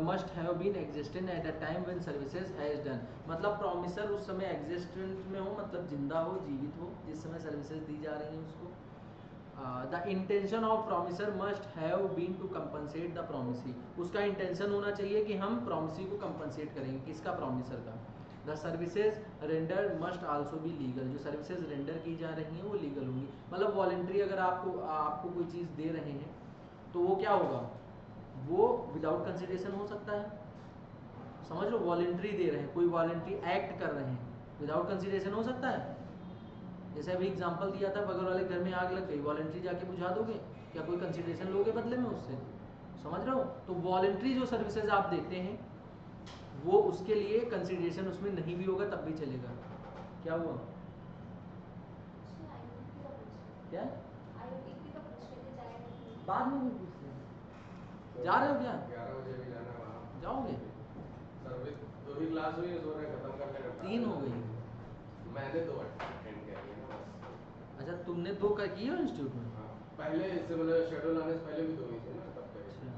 must have been existent at the time when services has done, मतलब प्रॉमिसर उस समय एग्जिस्टेंट में हो, मतलब जिंदा हो, जीवित हो, जिस समय सर्विसेज दी जा रही हैं उसको। The intention of promisor must have been to compensate the promisee, उसका इंटेंशन होना चाहिए कि हम प्रॉमिसी को कंपनसेट करेंगे, किसका? प्रॉमिसर का। The services rendered must also be legal, जो सर्विसेज रेंडर की जा रही हैं वो लीगल होंगी। मतलब वॉलंटरी अगर आपको कोई चीज़ दे रहे हैं तो वो क्या होगा? वो विदाउट कंसिडरेशन हो सकता है, समझ लो। वॉलंटरी दे रहे हैं, कोई वॉलंटरी एक्ट कर रहे हैं, विदाउट कंसिडरेशन हो सकता है। जैसे अभी एग्जांपल दिया था, बगल वाले घर में आग लग गई, वॉलंटरी जाके बुझा दोगे? क्या कोई कंसिडरेशन लोगे बदले में उससे? समझ रहे हो। तो वॉलंटरी जो सर्विसेज आप देते हैं वो उसके लिए कंसिडरेशन उसमें नहीं भी होगा तब भी चलेगा। क्या हुआ? उसमें आयुर्वेदिक का पूछ क्या? आयुर्वेदिक का पूछ लेते जाएगा कि नहीं? बाद में भी पूछ लेंगे। जा रहे हो क्या? 11 बजे भी जाना है वहाँ। जाओगे? सर्विस 2 ही क्लास हुई है, सो रहे खत्म करने का। 3 हो गई। मैंने 2 अटेंड किया है ना बस। अच्छा, तुमने 2 का किया इंस्टीट्यूट में? हाँ, पहले इससे मतलब शेड्यूल आने से पहले भी 2 ही थे ना तब तक। अच्छा,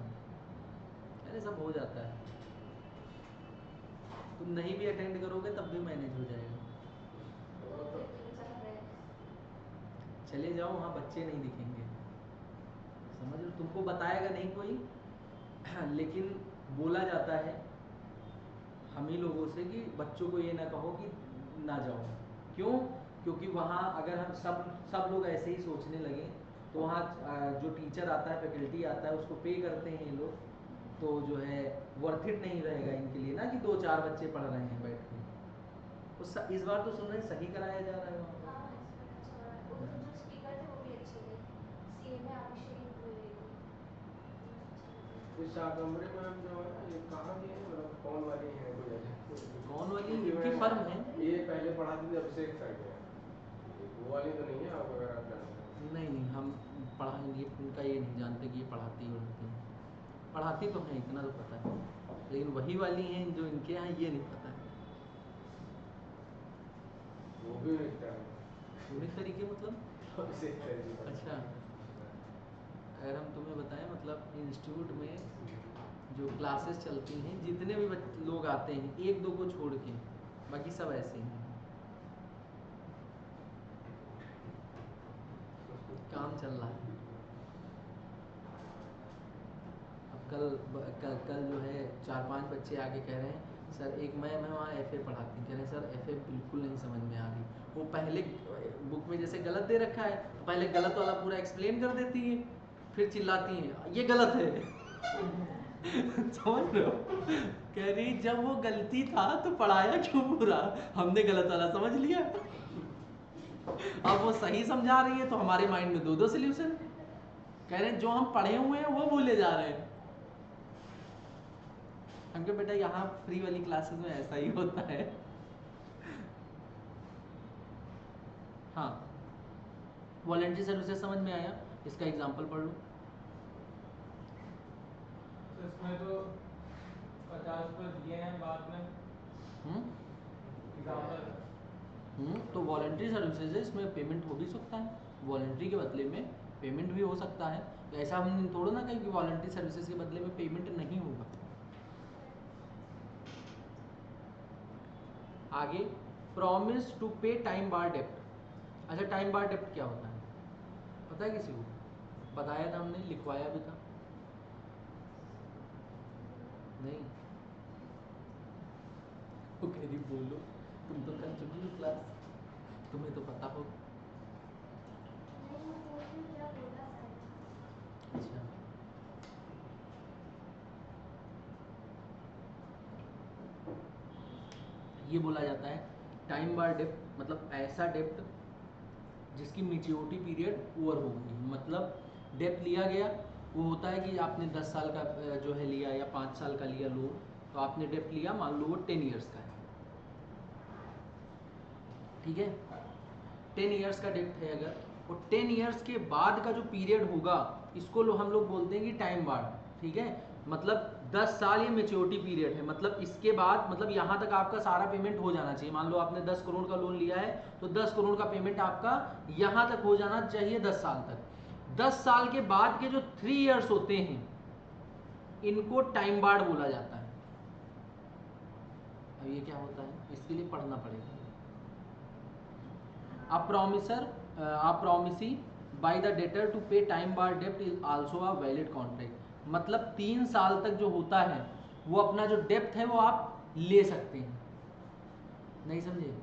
अरे सब हो जाता है, तुम नहीं भी अटेंड करोगे तब भी मैनेज हो जाएगा। तो फिर 3-4 रहे। चले जाओ वहाँ बच्चे नहीं दिखेंगे, समझ लो, तुमको बताएगा नहीं कोई, लेकिन बोला जाता है हम ही लोगों से कि बच्चों को ये ना कहो कि ना जाओ। क्यों? क्योंकि वहाँ अगर हम सब लोग ऐसे ही सोचने लगे तो वहाँ जो टीचर आता है, फैकल्टी आता है, उसको पे करते हैं ये लोग, तो जो है वर्थ इट नहीं रहेगा इनके लिए ना कि 2-4 बच्चे पढ़ रहे हैं बैठ के। इस बार तो सुन रहे हैं सही कराया जा रहा है वहाँ पर। हाँ, इस बार अच्छा हो रहा है। वो तो जो स्पीकर थे वो भी अच्छे थे, सीए में अभिषेक द्विवेदी। ये शाकंभरी मैम जो है ये कहाँ की है, मतलब कौन वाली है, कोई ऐसे कौन वाली? क्योंकि इनकी मैं- फर्म है। ये पहले पढ़ाती थी अभिषेक सर के यहाँ। वो वाली तो नहीं है आप, अगर आप जानते हैं। नहीं, हम पढ़ाएंगे उनका ये नहीं जानते कि ये पढ़ाती होती हैं। पढ़ाती तो हैं, इतना तो पता है, लेकिन वही वाली हैं जो इनके यहाँ, ये नहीं पता है। वो भी रिश्ता है पूरी तरीके मतलब अभिषेक सर जी का। अच्छा, अगर हम तुम्हें बताएं मतलब इंस्टीट्यूट में जो क्लासेस चलती हैं, जितने भी लोग आते हैं, 1-2 को छोड़ के बाकी सब ऐसे ही हैं। काम चल रहा है। अब कल जो है 4-5 बच्चे आके कह रहे हैं सर, एक मैं वहाँ एफए पढ़ाती, कह रहे हैं सर एफए बिल्कुल नहीं समझ में आ रही। वो पहले बुक में जैसे गलत दे रखा है तो पहले गलत वाला पूरा एक्सप्लेन कर देती है, फिर चिल्लाती हैं ये गलत है। समझ रहे हो? कह रही जब वो गलती था तो पढ़ाया क्यों पूरा, हमने गलत वाला समझ लिया। अब वो सही समझा रही है तो हमारे माइंड में 2-2 सॉल्यूशन। कह रहे हैं जो हम पढ़े हुए हैं वो भूले जा रहे हैं। हमके बेटा यहाँ फ्री वाली क्लासेस में ऐसा ही होता है। हाँ, वॉलंटरी सर्विसेज समझ में आया? इसका एग्जांपल पढ़ लो। तो इसमें तो 50 रुपये दिए हैं बाद में एग्जाम्पल। तो वॉलंटरी सर्विसेज है, इसमें पेमेंट हो भी सकता है, वॉलंटरी के बदले में पेमेंट भी हो सकता है। तो ऐसा हम थोड़ा ना कहीं कि वॉलंटरी सर्विसेज के बदले में पेमेंट नहीं होगा। आगे, प्रॉमिस टू पे टाइम बार डेप्ट। अच्छा, टाइम बार डेप्ट क्या होता है पता है किसी को? बताया था हमने, लिखवाया भी था। नहीं, वो कह रही बोलो, तुम तो कर चुकी हो क्लास, तुम्हें तो पता हो। नहीं, मैं बोल रही हूँ क्या बोला शायद। अच्छा, ये बोला जाता है टाइम बार डेप्ट, मतलब ऐसा डेप्ट जिसकी मैच्योरिटी पीरियड ओवर हो गई। मतलब डेप्ट लिया गया, वो होता है कि आपने 10 साल का जो है लिया या 5 साल का लिया लोन, तो आपने डेप्ट लिया, मान लो वो 10 ईयर्स का है, ठीक है। 10 ईयर्स का डेप्ट है अगर, वो 10 ईयर्स के बाद का जो पीरियड होगा इसको हम लोग बोलते हैं कि टाइम बार, ठीक है। मतलब 10 साल ये मेच्योरिटी पीरियड है, मतलब इसके बाद, मतलब यहाँ तक आपका सारा पेमेंट हो जाना चाहिए। मान लो आपने 10 करोड़ का लोन लिया है तो 10 करोड़ का पेमेंट आपका यहाँ तक हो जाना चाहिए 10 साल तक। 10 साल के बाद के जो 3 ईयर्स होते हैं इनको टाइम बार बोला जाता है। अब ये क्या होता है, इसके लिए पढ़ना पड़ेगा। A promisee by the debtor to pay time bar debt is also a valid contract। मतलब 3 साल तक जो होता है वो अपना जो डेप्ट है वो आप ले सकते हैं। नहीं समझे?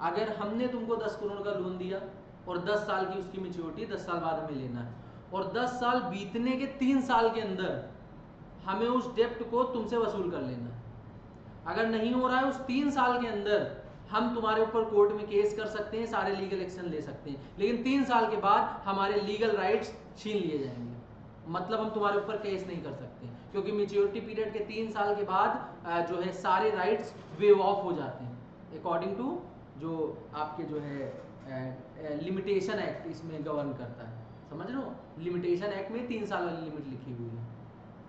अगर हमने तुमको 10 करोड़ का लोन दिया और 10 साल की उसकी मैच्योरिटी, 10 साल बाद हमें लेना है, और 10 साल बीतने के 3 साल के अंदर हमें उस डेप्ट को तुमसे वसूल कर लेना है। अगर नहीं हो रहा है उस 3 साल के अंदर, हम तुम्हारे ऊपर कोर्ट में केस कर सकते हैं, सारे लीगल एक्शन ले सकते हैं, लेकिन 3 साल के बाद हमारे लीगल राइट्स छीन लिए जाएंगे। मतलब हम तुम्हारे ऊपर केस नहीं कर सकते, क्योंकि मैच्योरिटी पीरियड के 3 साल के बाद जो है सारे राइट्स वेव ऑफ हो जाते हैं अकॉर्डिंग टू जो आपके जो है लिमिटेशन एक्ट इसमें गवर्न करता है। समझ लो, लिमिटेशन एक्ट में 3 साल वाली लिमिट लिखी हुई है,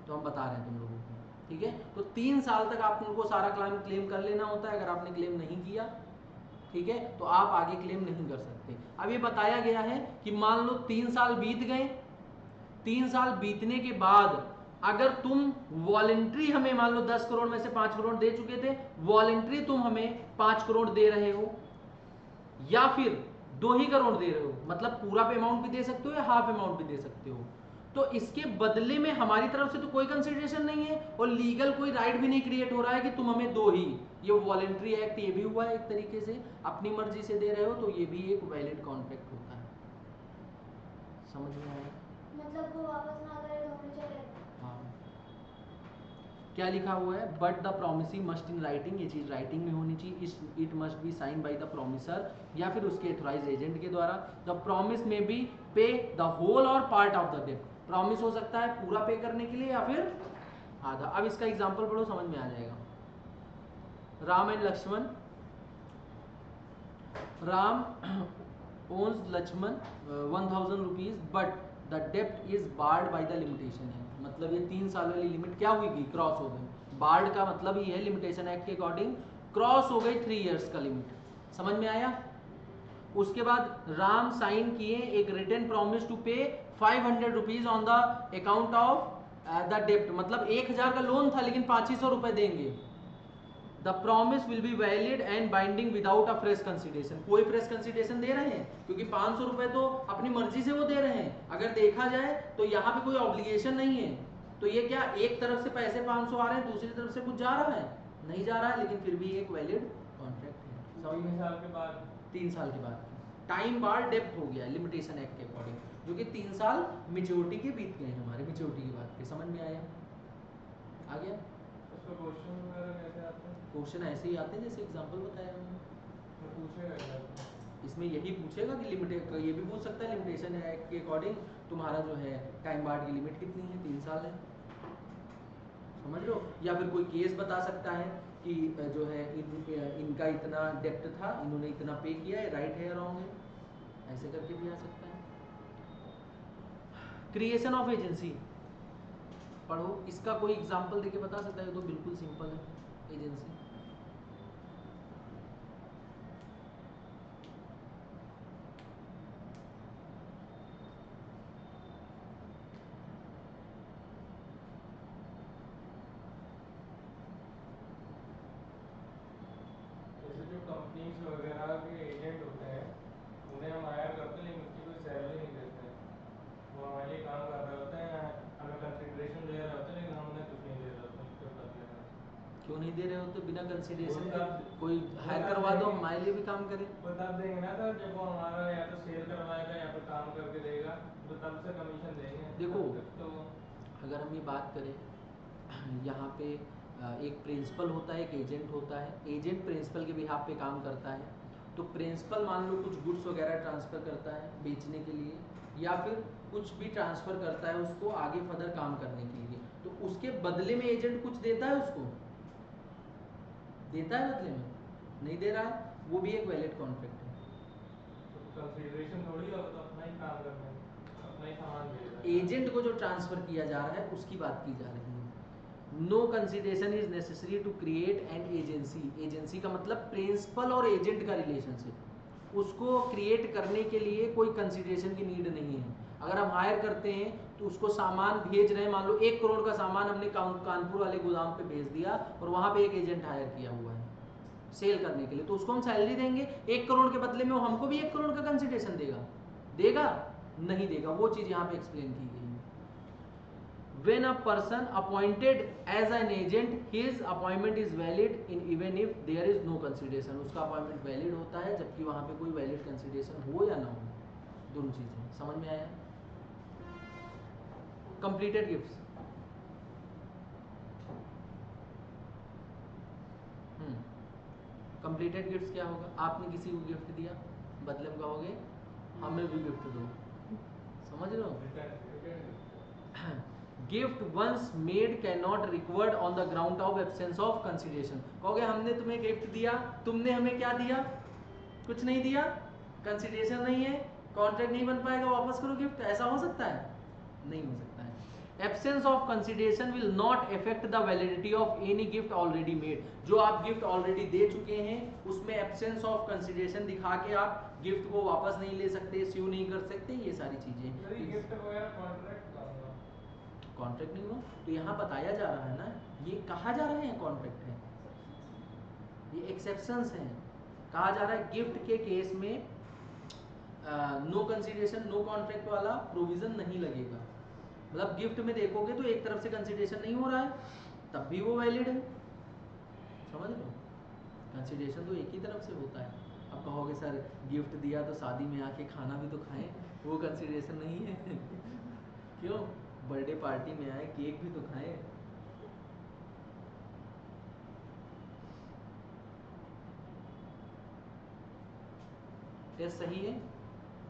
तो हम बता रहे हैं तुम लोगों को, ठीक है। तो 3 साल तक आप उनको सारा क्लेम कर लेना होता है। अगर आपने क्लेम नहीं किया, ठीक है, तो आप आगे क्लेम नहीं कर सकते। अब ये बताया गया है कि मान लो 3 साल बीत गए, 3 साल बीतने के बाद अगर तुम वॉलेंट्री हमें, मान लो 10 करोड़ में से 5 करोड़ दे चुके थे, वॉलेंट्री तुम हमें 5 करोड़ दे रहे हो, या फिर 2 ही करोड़ दे रहे हो, मतलब पूरा पे अमाउंट भी दे सकते हो या हाफ अमाउंट भी दे सकते हो। तो इसके बदले में हमारी तरफ से तो कोई कंसिडरेशन नहीं है और लीगल कोई राइट भी नहीं क्रिएट हो रहा है कि तुम हमें दो ही। ये वॉलेंट्री एक्ट ये भी हुआ है एक तरीके से, अपनी मर्जी से दे रहे हो तो ये भी एक वैलिड कॉन्ट्रैक्ट होता है। समझ में आया? मतलब वो वापस ना करे तो हमें चलेगा। हाँ, क्या लिखा हुआ है, but the promisee must in writing, ये चीज राइटिंग में होनी चाहिए। It must be sign by the promisor या फिर उसके एथोराइज एजेंट के द्वारा। The promise may be pay the whole or part of the debt, promise हो सकता है पूरा पे करने के लिए या फिर आधा। अब इसका एग्जांपल पढ़ो, समझ में आ जाएगा। Ram and Lakshman, Ram owns Lakshman 1000 rupees but the डेप्ट is barred by the limitation act. मतलब ये 3 साल वाली लिमिट क्या हुई, क्रॉस हो गई। बार्ड का मतलब ये है लिमिटेशन एक्ट के अकॉर्डिंग क्रॉस हो गई 3 इयर्स का लिमिट। समझ में आया? उसके बाद राम साइन किए एक written promise to pay 500 rupees on the account of the डेप्ट, मतलब 1000 का लोन था लेकिन 2500 रुपए देंगे। The promise will be valid and binding without a fresh consideration. कोई फ्रेश कंसिडरेशन दे रहे हैं क्योंकि 500 रुपए तो अपनी मर्जी से वो दे रहे हैं। अगर देखा जाए तो यहाँ पे कोई ऑब्लिगेशन नहीं है। तो ये क्या एक तरफ से पैसे 500 आ रहे हैं, दूसरी तरफ से कुछ जा रहा है? नहीं जा रहा है, लेकिन फिर भी एक वैलिड कॉन्ट्रैक्ट है। 3 साल के बाद 3 साल के बाद टाइम बार डेप्थ हो गया लिमिटेशन एक्ट के अकॉर्डिंग, जो कि 3 साल मेच्योरिटी के बीत गए हमारे, मेच्योरिटी की बात पे। समझ में आया? आ गया? उसका क्वेश्चन वगैरह कैसे आते हैं? क्वेश्चन ऐसे ही आते हैं जैसे एग्जांपल बताया हमने। तो पूछेगा क्या? इसमें यही पूछेगा कि लिमिटेड, ये भी पूछ सकता है लिमिटेशन एक्ट के अकॉर्डिंग तुम्हारा जो है टाइम बार की लिमिट कितनी है, 3 साल है। समझ लो? या फिर कोई केस बता सकता है कि जो है इनका इतना डेप्ट था, इन्होंने इतना पे किया है, राइट है या रॉन्ग है, ऐसे करके भी आ सकता है। क्रिएशन ऑफ एजेंसी पढ़ो, इसका कोई एग्जांपल देके बता सकता है? तो बिल्कुल सिंपल है एजेंसी। जैसे जो कंपनीज वगैरह के एजेंट होते हैं उन्हें हम हायर करते हैं लेकिन उसकी कोई सैलरी नहीं देते हैं। वो हमारे लिए काम कर रहे होते हैं, हमें कंसिडरेशन दे रहे होते हैं लेकिन हम उन्हें कुछ नहीं दे रहे होते उसके बदले में। क्यों नहीं दे रहे हो? तो बिना कंसिडरेशन वो के तब- कोई वो हायर तब करवा दो, देंगे। हमारे लिए भी काम करे। वो तब देंगे ना सर जब वो हमारा या तो सेल करवाएगा या फिर काम करके देगा, तो तब से कमीशन देंगे। देखो, तब तक तो अगर हम ये बात करें यहाँ पे एक प्रिंसिपल होता है, एक एजेंट होता है। एजेंट प्रिंसिपल के बिहाफ पे काम करता है। तो प्रिंसिपल मान लो कुछ गुड्स वगैरह ट्रांसफ़र करता है बेचने के लिए, या फिर कुछ भी ट्रांसफ़र करता है उसको आगे फर्दर काम करने के लिए, तो उसके बदले में एजेंट कुछ देता है उसको, देता है बदले में? नहीं दे रहा है, वो भी एक वैलिड कॉन्ट्रैक्ट है। कंसिडरेशन थोड़ी होगा, तो अपना ही काम करना है, अपना ही सामान भेज रहा है। एजेंट को जो ट्रांसफ़र किया जा रहा है उसकी बात की जा रही है। No consideration is necessary to create an agency. Agency का मतलब प्रिंसिपल और एजेंट का रिलेशनशिप, उसको क्रिएट करने के लिए कोई कंसिडरेशन की नीड नहीं है। अगर हम हायर करते हैं तो उसको सामान भेज रहे हैं, मान लो 1 करोड़ का सामान हमने कानपुर वाले गोदाम पे भेज दिया और वहाँ पे एक एजेंट हायर किया हुआ है सेल करने के लिए, तो उसको हम सैलरी देंगे 1 करोड़ के बदले में, वो हमको भी 1 करोड़ का कंसिडरेशन देगा? देगा? नहीं देगा। वो चीज़ यहाँ पे एक्सप्लेन की गई है। When a person appointed as an agent, his appointment is valid in even if there is no consideration. उसका अपॉइंटमेंट वैलिड होता है जबकि वहाँ पे कोई वैलिड कंसिडरेशन हो या ना हो, दोनों चीज़ें। समझ में आया? कंप्लीटेड गिफ्ट्स, कंप्लीटेड गिफ्ट्स क्या होगा? आपने किसी को गिफ्ट दिया, बदले में कहोगे हमें भी गिफ्ट दो। समझ रहे हो? Gift once made can not recovered on the ground of absence of consideration. कहोगे हमने तुम्हें गिफ्ट दिया, तुमने हमें क्या दिया? कुछ नहीं दिया, कंसिडरेशन नहीं है, कॉन्ट्रैक्ट नहीं बन पाएगा, वापस करो गिफ्ट। ऐसा हो सकता है? नहीं हो सकता है। Absence of consideration will not affect the validity of any gift already made. जो आप गिफ्ट ऑलरेडी दे चुके हैं उसमें एब्सेंस ऑफ कंसिडरेशन दिखा के आप गिफ्ट को वापस नहीं ले सकते, स्यू नहीं कर सकते, ये सारी चीजें। गिफ्ट वगैरह कॉन्ट्रैक्ट का होगा। कॉन्ट्रैक्ट नहीं हुआ तो यहाँ बताया जा रहा है ना, ये कहा जा रहा है कॉन्ट्रैक्ट है, ये एक्सेप्शंस हैं। कहा जा रहा है गिफ्ट के केस में नो कंसिडरेशन नो कॉन्ट्रैक्ट वाला प्रोविजन नहीं लगेगा। मतलब गिफ्ट में देखोगे तो एक तरफ से कंसिडरेशन नहीं हो रहा है, तब भी वो वैलिड है। समझ लो, कंसिडरेशन तो एक ही तरफ से होता है। अब कहोगे सर गिफ्ट दिया तो शादी में आके खाना भी तो खाएं, वो कंसिडरेशन नहीं है क्यों? बर्थडे पार्टी में आए, केक भी तो खाएं। टेस्ट सही है?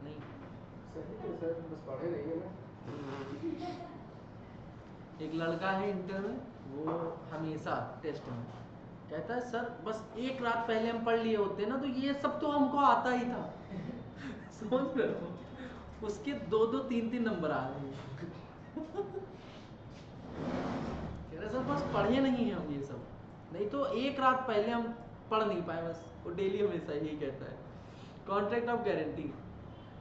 नहीं सही है सर, बस पढ़े नहीं है ना। एक लड़का है इंटर में, वो हमेशा टेस्ट में कहता है सर बस एक रात पहले हम पढ़ लिए होते ना तो ये सब तो हमको आता ही था समझ रहे हो? उसके 2-2 3-3 नंबर आ रहे हैं कह रहे सर बस पढ़े नहीं है हम ये सब, नहीं तो एक रात पहले हम पढ़ नहीं पाए, बस वो डेली हमेशा यही कहता है। Contract of guarantee.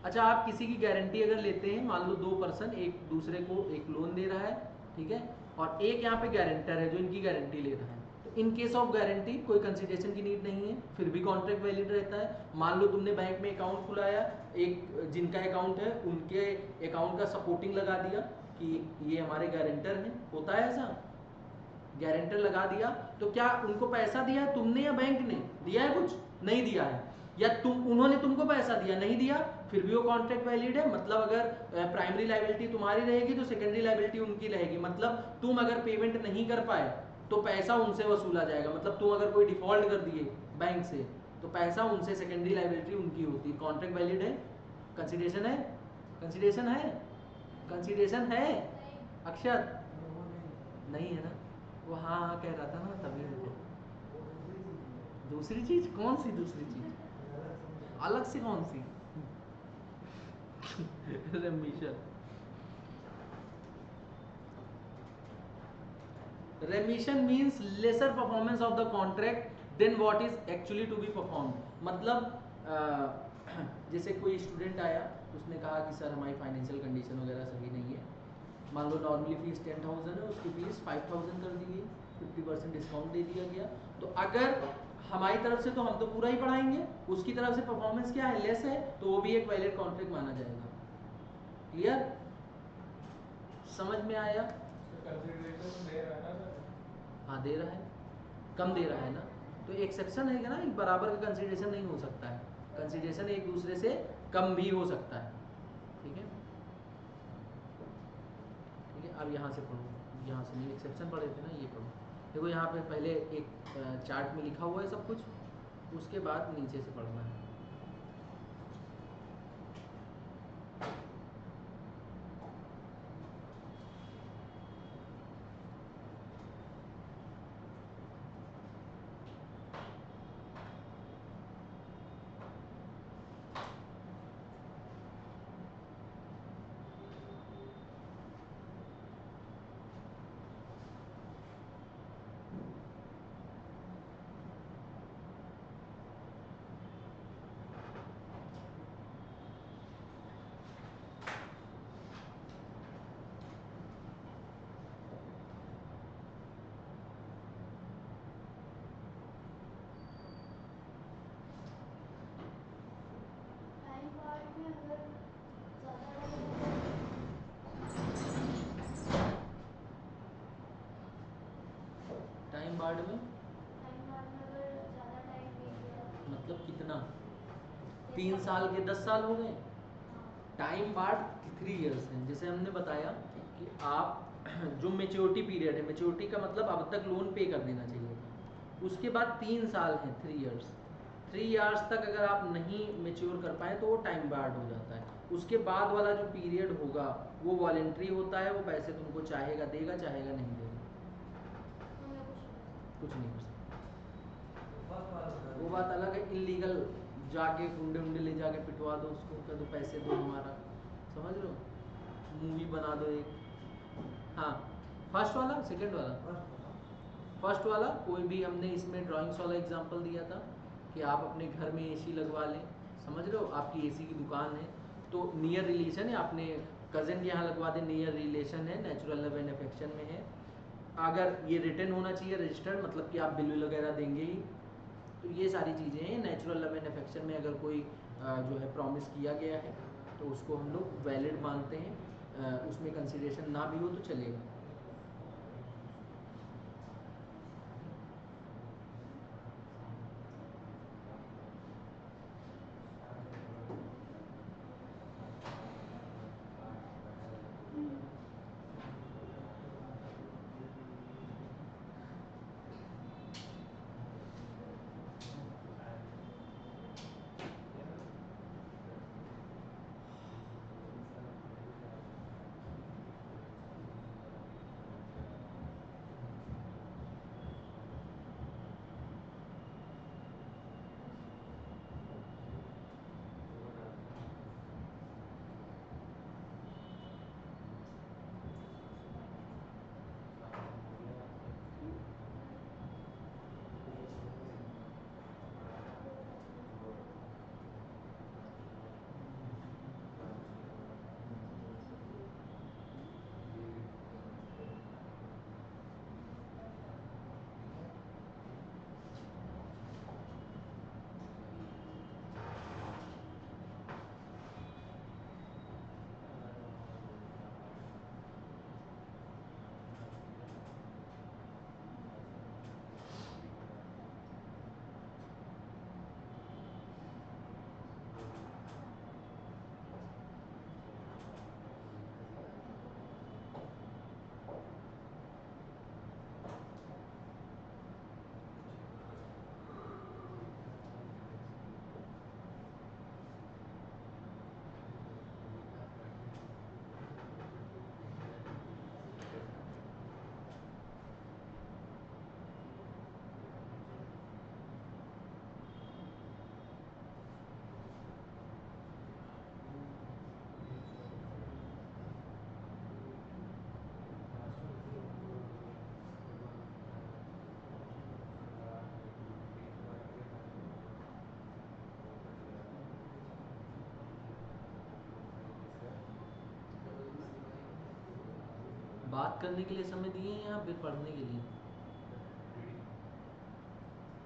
अच्छा, आप किसी की गारंटी अगर लेते हैं, मान लो 2 पर्सन एक दूसरे को एक लोन दे रहा है, ठीक है, और एक यहाँ पे गारंटर है जो इनकी गारंटी ले रहा है, तो इन केस ऑफ गारंटी कोई कंसिडरेशन की नीड नहीं है, फिर भी कॉन्ट्रैक्ट वैलिड रहता है। मान लो तुमने बैंक में अकाउंट खुलाया, एक जिनका अकाउंट है उनके अकाउंट का सपोर्टिंग लगा दिया कि ये हमारे गारंटर हैं, होता है ऐसा, गारंटर लगा दिया, तो क्या उनको पैसा दिया है तुमने या बैंक ने दिया है? कुछ नहीं दिया है, या उन्होंने तुमको पैसा दिया नहीं दिया, फिर भी वो कॉन्ट्रैक्ट वैलिड है। मतलब अगर प्राइमरी लायबिलिटी तुम्हारी रहेगी तो सेकेंडरी लायबिलिटी उनकी रहेगी। मतलब तुम अगर पेमेंट नहीं कर पाए तो पैसा उनसे वसूला जाएगा। मतलब तुम अगर कोई डिफॉल्ट कर दिए बैंक से तो पैसा उनसे, सेकेंडरी लायबिलिटी उनकी होती है। कॉन्ट्रैक्ट वैलिड है। कंसिडरेशन है? कंसिडरेशन है? कंसिडरेशन है? अक्षर नहीं है ना? वो हाँ हाँ कह रहा था ना, तभी उनको दूसरी चीज। कौन सी दूसरी चीज? अलग से कौन सी? Remission. Remission means lesser performance of the contract than what is actually to be perform. मतलब जैसे कोई स्टूडेंट आया, उसने कहा कि सर हमारी फाइनेंशियल कंडीशन वगैरह सही नहीं है, मान लो नॉर्मली फीस 10,000 है, उसकी फीस 5,000 कर दी गई, 50% डिस्काउंट दे दिया गया। तो अगर हमारी तरफ से तो हम तो पूरा ही पढ़ाएंगे, उसकी तरफ से परफॉर्मेंस क्या है, लेस है, तो वो भी एक वैलिड कॉन्ट्रैक्ट माना जाएगा। क्लियर? समझ में आया? कंसिडरेशन दे रहा है ना सर? हाँ दे रहा है, कम दे रहा है ना, तो एक्सेप्शन है ना, एक बराबर का कंसिडरेशन नहीं हो सकता है, कंसिडरेशन एक दूसरे से कम भी हो सकता है। ठीक है, ठीक है। अब यहाँ से पढ़ो, यहाँ से नहीं, एक्सेप्शन पढ़े थे ना, ये पढ़ो। देखो यहाँ पे पहले एक चार्ट में लिखा हुआ है सब कुछ, उसके बाद नीचे से पढ़ना है। टाइम पार्ट में अगर ज़्यादा टाइम बार्ड में टाइम पार्ट में अगर ज़्यादा टाइम ले लिया, मतलब कितना? 3 साल के 10 साल हो गए। टाइम बार्ड 3 इयर्स है। जैसे हमने बताया कि आप जो मेच्योरिटी पीरियड है, मेच्योरिटी का मतलब अब तक लोन पे कर देना चाहिए था, उसके बाद 3 साल है, 3 इयर्स। 3 इयर्स तक अगर आप नहीं मेच्योर कर पाए तो वो टाइम बार्ड हो जाता है। उसके बाद वाला जो पीरियड होगा वो वॉलेंट्री होता है, वो पैसे तुमको चाहेगा देगा, चाहेगा नहीं देगा, कुछ नहीं कर सकता। वो बात अलग है, इलीगल जाके गुंडे उंडे ले जाके पिटवा दो उसको, कह दो पैसे दो हमारा, समझ लो, मूवी बना दो एक। हाँ, फर्स्ट वाला, सेकंड वाला, फर्स्ट वाला कोई भी, हमने इसमें ड्राइंग्स वाला एग्जांपल दिया था कि आप अपने घर में एसी लगवा लें, समझ रहे हो, आपकी एसी की दुकान है तो नियर रिलेशन है, आपने कज़न के यहाँ लगवा दें, नियर रिलेशन है, नेचुरल लव एंड अफेक्शन में है। अगर ये रिटर्न होना चाहिए रजिस्टर्ड, मतलब कि आप बिल वगैरह देंगे ही, तो ये सारी चीज़ें हैं। नेचुरल लव एंड अफेक्शन में अगर कोई जो है प्रॉमिस किया गया है, तो उसको हम लोग वैलिड मानते हैं। उसमें कंसिडरेशन ना भी हो तो चलेगा। बात करने के लिए समय दिए हैं या फिर पढ़ने के लिए?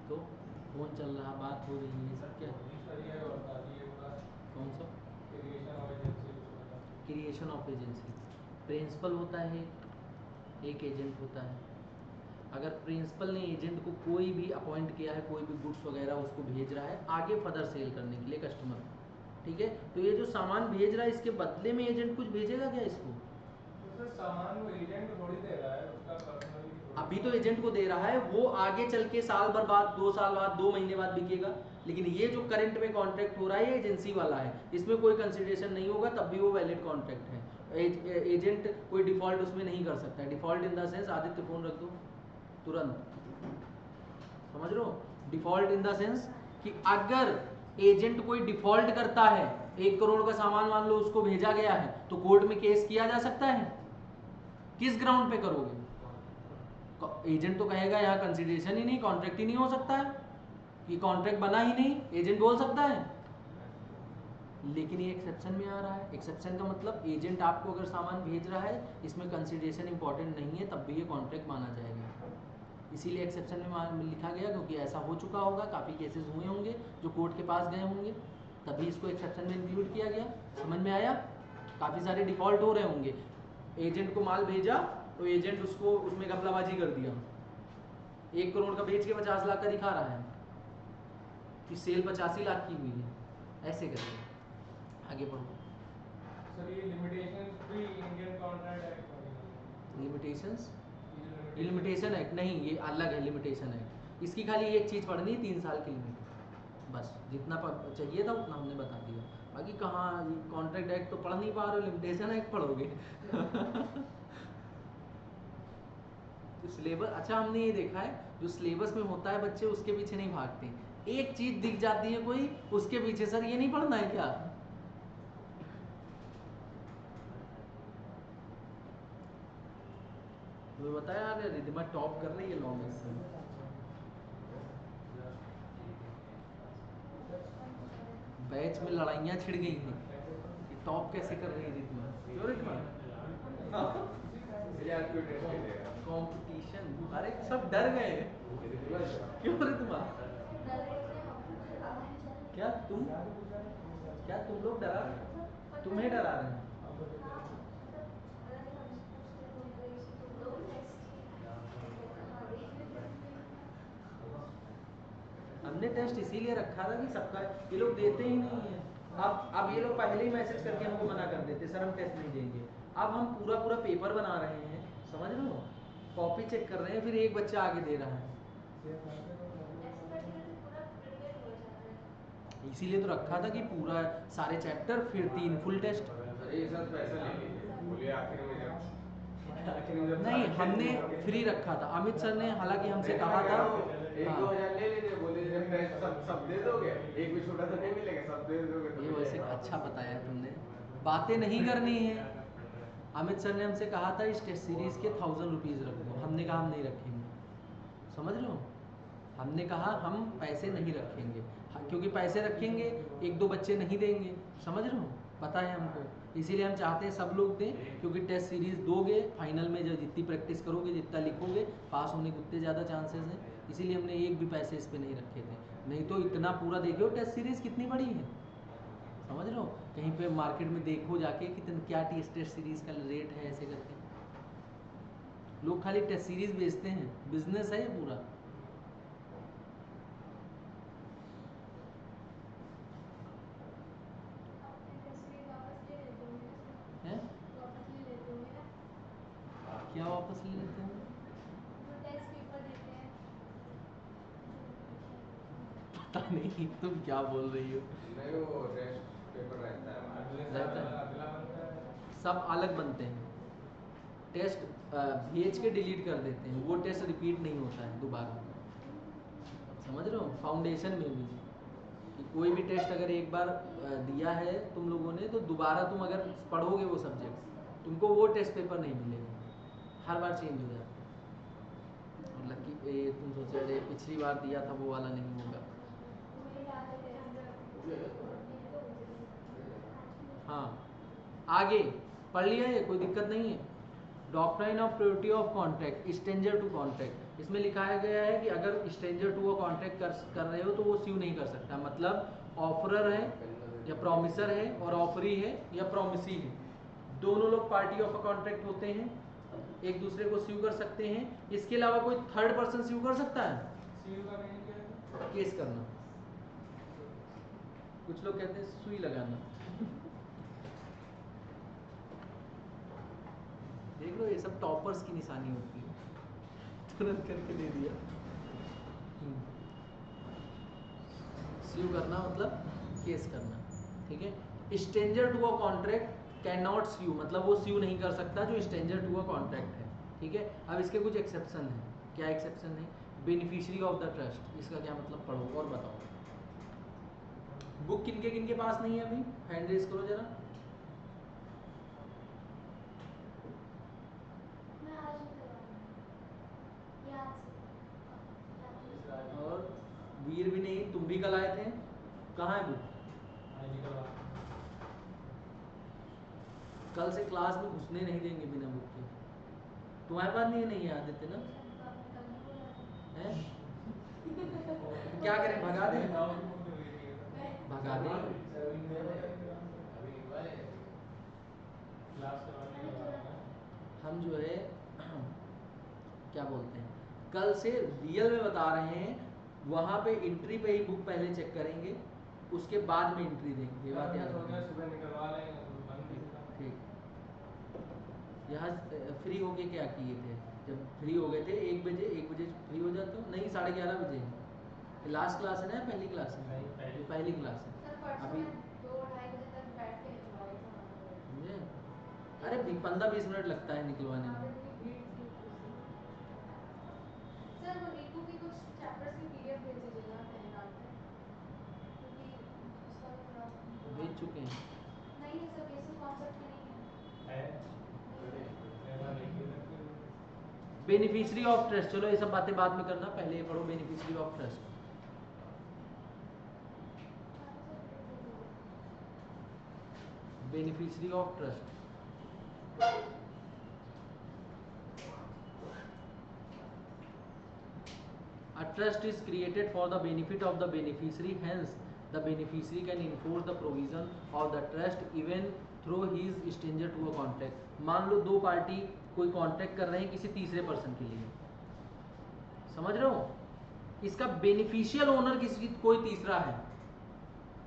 तो फोन चल रहा, बात हो रही है, सब क्या? सर ये और बता दिए पूरा कौन सा? क्रिएशन ऑफ एजेंसी कुछ होता क्रिएशन ऑफ एजेंसी। प्रिंसिपल होता है, एक एजेंट होता है। अगर प्रिंसिपल ने एजेंट को कोई भी अपॉइंट किया है, कोई भी गुड्स वगैरह उसको भेज रहा है आगे फर्दर सेल करने के लिए कस्टमर को, ठीक है, तो ये जो सामान भेज रहा है इसके बदले में एजेंट कुछ भेजेगा क्या इसको? तो सर सामान वो एजेंट को थोड़ी दे रहा है, उसका पर्सनली अभी तो एजेंट को दे रहा है, वो आगे चल के साल भर बाद, 2 साल बाद, 2 महीने बाद बिकेगा। लेकिन ये जो करंट में कॉन्ट्रैक्ट हो रहा है ये एजेंसी वाला है, इसमें कोई कंसिडरेशन नहीं होगा, तब भी वो वैलिड कॉन्ट्रैक्ट है। एजेंट कोई डिफॉल्ट उसमें नहीं कर सकता है। Default in the sense, Aditya phone रख दो तुरंत, समझ लो, डिफॉल्ट इन द सेंस कि अगर एजेंट कोई डिफॉल्ट करता है, 1 करोड़ का सामान मान लो उसको भेजा गया है, तो कोर्ट में केस किया जा सकता है। किस ग्राउंड पे करोगे? एजेंट तो कहेगा यहाँ कंसिडरेशन ही नहीं, कॉन्ट्रैक्ट ही नहीं हो सकता है, ये कॉन्ट्रैक्ट बना ही नहीं, एजेंट बोल सकता है। लेकिन ये एक्सेप्शन में आ रहा है। एक्सेप्शन का मतलब एजेंट आपको अगर सामान भेज रहा है, इसमें कंसिडरेशन इंपॉर्टेंट नहीं है, तब भी ये कॉन्ट्रैक्ट माना जाएगा। इसीलिए एक्सेप्शन में लिखा गया, क्योंकि ऐसा हो चुका होगा, काफ़ी केसेस हुए होंगे जो कोर्ट के पास गए होंगे, तभी इसको एक्सेप्शन में इंक्लूड किया गया। समझ में आया? काफ़ी सारे डिफॉल्ट हो रहे होंगे, एजेंट को माल भेजा तो एजेंट उसको उसमें घपलाबाजी कर दिया, 1 करोड़ का बेच के 50 लाख का दिखा रहा है कि सेल 85 लाख की हुई है, ऐसे करके। आगे बढ़ो। सर ये लिमिटेशंस भी इंडियन कॉन्ट्रैक्ट एक्ट में नहीं लिमिटेशंस, है। लिमिटेशन एक्ट नहीं, ये अलग है लिमिटेशन एक्ट। इसकी खाली एक चीज़ पढ़नी है, 3 साल की लिमिट, बस जितना चाहिए था उतना हमने बता दिया। बाकी कहाँ कॉन्ट्रैक्ट एक्ट तो पढ़ नहीं पा रहे हो, लिमिटेशन एक्ट पढ़ोगे। तो सिलेबस, अच्छा हमने ये देखा है जो सिलेबस में होता है बच्चे उसके पीछे नहीं भागते, एक चीज दिख जाती है कोई उसके पीछे, सर ये नहीं पढ़ना है क्या? तो बताया यार, रिद्धिमा टॉप कर रही है लॉन्ग में। बैच में लड़ाइयाँ छिड़ गई हैं कि टॉप कैसे कर रही है रिद्धिमा। क्यों रिद्धिमा? कंपटीशन, अरे सब डर गए। क्यों रिद्धिमा? क्या तुम क्या तुम लोग डरा रहे हो? तुम्हें डरा रहे हैं? हमने टेस्ट इसीलिए रखा था कि सबका, ये लोग देते ही नहीं है। अब ये लोग पहले ही मैसेज करके हमको मना कर देते, सर हम टेस्ट नहीं देंगे। अब हम पूरा पूरा पेपर बना रहे हैं, समझ रहे हो, कॉपी चेक कर रहे हैं, फिर एक बच्चा आगे दे रहा है। इसीलिए तो रखा था कि पूरा सारे चैप्टर फिर 3 फुल टेस्ट। अरे ये सर पैसा ले लीजिए, बोलिए आखिर में जब नहीं, हमने फ्री रखा था। अमित सर ने हालांकि हमसे कहा था 1-2 हज़ार ले लीजिए, बोले जब टेस्ट सब दे दोगे, एक भी छोटा तो नहीं मिलेगा, सब दे दोगे तो ये मिल वैसे जाएगा। अच्छा बताया तुमने, बातें नहीं करनी है। अमित सर ने हमसे कहा था इस टेस्ट सीरीज के 1000 रुपीज़ रख दो, हमने कहा हम नहीं रखेंगे, समझ रहे हो। हमने कहा हम पैसे नहीं रखेंगे, क्योंकि पैसे रखेंगे 1-2 बच्चे नहीं देंगे, समझ रहे हो, पता है हमको। इसीलिए हम चाहते हैं सब लोग दें, क्योंकि टेस्ट सीरीज दोगे, फाइनल में जब जितनी प्रैक्टिस करोगे, जितना लिखोगे, पास होने के उतने ज़्यादा चांसेस हैं। इसीलिए हमने एक भी पैसे इस पे नहीं रखे थे। नहीं तो इतना पूरा देखो टेस्ट सीरीज कितनी बड़ी है, समझ रहे हो। कहीं पे मार्केट में देखो जाके कितने क्या टेस्ट सीरीज का रेट है, ऐसे करके लोग खाली टेस्ट सीरीज बेचते हैं, बिजनेस है ये पूरा। हैं? क्या वापस ले लेते हैं? पता नहीं तुम क्या बोल रही हो। नहीं वो टेस्ट पेपर रहता है हमारा। अगले रहता साल है। अगला बनता है। सब अलग बनते हैं, टेस्ट भेज के डिलीट कर देते हैं, वो टेस्ट रिपीट नहीं होता है दोबारा, समझ रहे हो। फाउंडेशन में भी कि कोई भी टेस्ट अगर एक बार दिया है तुम लोगों ने, तो दोबारा तुम अगर पढ़ोगे वो सब्जेक्ट, तुमको वो टेस्ट पेपर नहीं मिलेगा, हर बार चेंज हो जाता है। और लकी तुम सोचे अरे पिछली बार दिया था वो वाला नहीं होगा। हाँ, आगे पढ़ लिया है, कोई दिक्कत नहीं है। Doctrine of privity of contract, stranger to contract, इसमें लिखाया गया है कि अगर स्ट्रेंजर टू अ कॉन्ट्रैक्ट कर रहे हो तो वो स्यू नहीं कर सकता। मतलब ऑफरर है या प्रॉमिसर है और ऑफरी है या प्रॉमिसी है, दोनों लोग पार्टी ऑफ अ कॉन्ट्रैक्ट होते हैं, एक दूसरे को स्यू कर सकते हैं। इसके अलावा कोई थर्ड पर्सन स्यू कर सकता है? सीयू का मीनिंग क्या है? केस करना, कुछ लोग कहते हैं सुई लगाना। देख लो, ये सब टॉपर्स की निशानी होती है, तुरंत करके दे दिया। स्यू करना मतलब केस करना, ठीक है। Stranger to a contract can not sue, मतलब वो स्यू नहीं कर सकता जो स्ट्रेंजर टू अ कॉन्ट्रैक्ट है, ठीक है। अब इसके कुछ एक्सेप्शन है। क्या एक्सेप्शन है? बेनिफिशियरी ऑफ द ट्रस्ट, इसका क्या मतलब, पढ़ो और बताओ। बुक किनके पास नहीं है अभी, हैंड रेज करो जरा। और वीर भी नहीं, तुम भी कल आए थे, कहाँ है बुक? हाँ जी करवा। कल से क्लास में घुसने नहीं देंगे बिना बुक के। तुम्हारे पास नहीं याद देते ना, हैं? क्या करें, भगा दें? भगा दें। क्लास करवाने के बाद में हम जो है क्या बोलते हैं, कल से रियल में बता रहे हैं, वहाँ पे एंट्री पे ही बुक पहले चेक करेंगे, उसके बाद में एंट्री देंगे, ये बात याद रखना। सुबह निकलवा लेंगे तो बंद भी होगा। ठीक। यहाँ फ्री होके क्या किए थे? जब फ्री हो गए थे 1 बजे, 1 बजे फ्री हो जाते हो? नहीं, 11:30 बजे। लास्ट क्लास है ना, पहली क्लास है? नहीं, पहली। ये पहली क्लास है अभी। 2-2:30 बजे तक बैठ के निकलवाई थी वहाँ पे। समझे? अरे 15-20 मिनट लगता है निकलवाने वहाँ पे में। इतनी भीड़ थी उस दिन। सर वो नीतू की कुछ चैप्टर्स की पीडीएफ भेज दीजिएगा टेलीग्राम पे, क्योंकि उसका भी थोड़ा भेज चुके हैं। नहीं है सर, बेसिक कॉन्सेप्ट में नहीं है। है मैं वहाँ लिखी रखी हुई। बेनिफिशियरी ऑफ ट्रस्ट, चलो ये सब बातें बाद में करना, पहले ये पढ़ो beneficiary of trust. Beneficiary of trust, a trust is created for the benefit of the beneficiary, hence the beneficiary can enforce the provision of the trust even through he is stranger to a contract. मान लो दो पार्टी कोई कॉन्ट्रैक्ट कर रहे हैं किसी तीसरे पर्सन के लिए, समझ रहे हो, इसका बेनिफिशियल ओनर किसी कोई तीसरा है,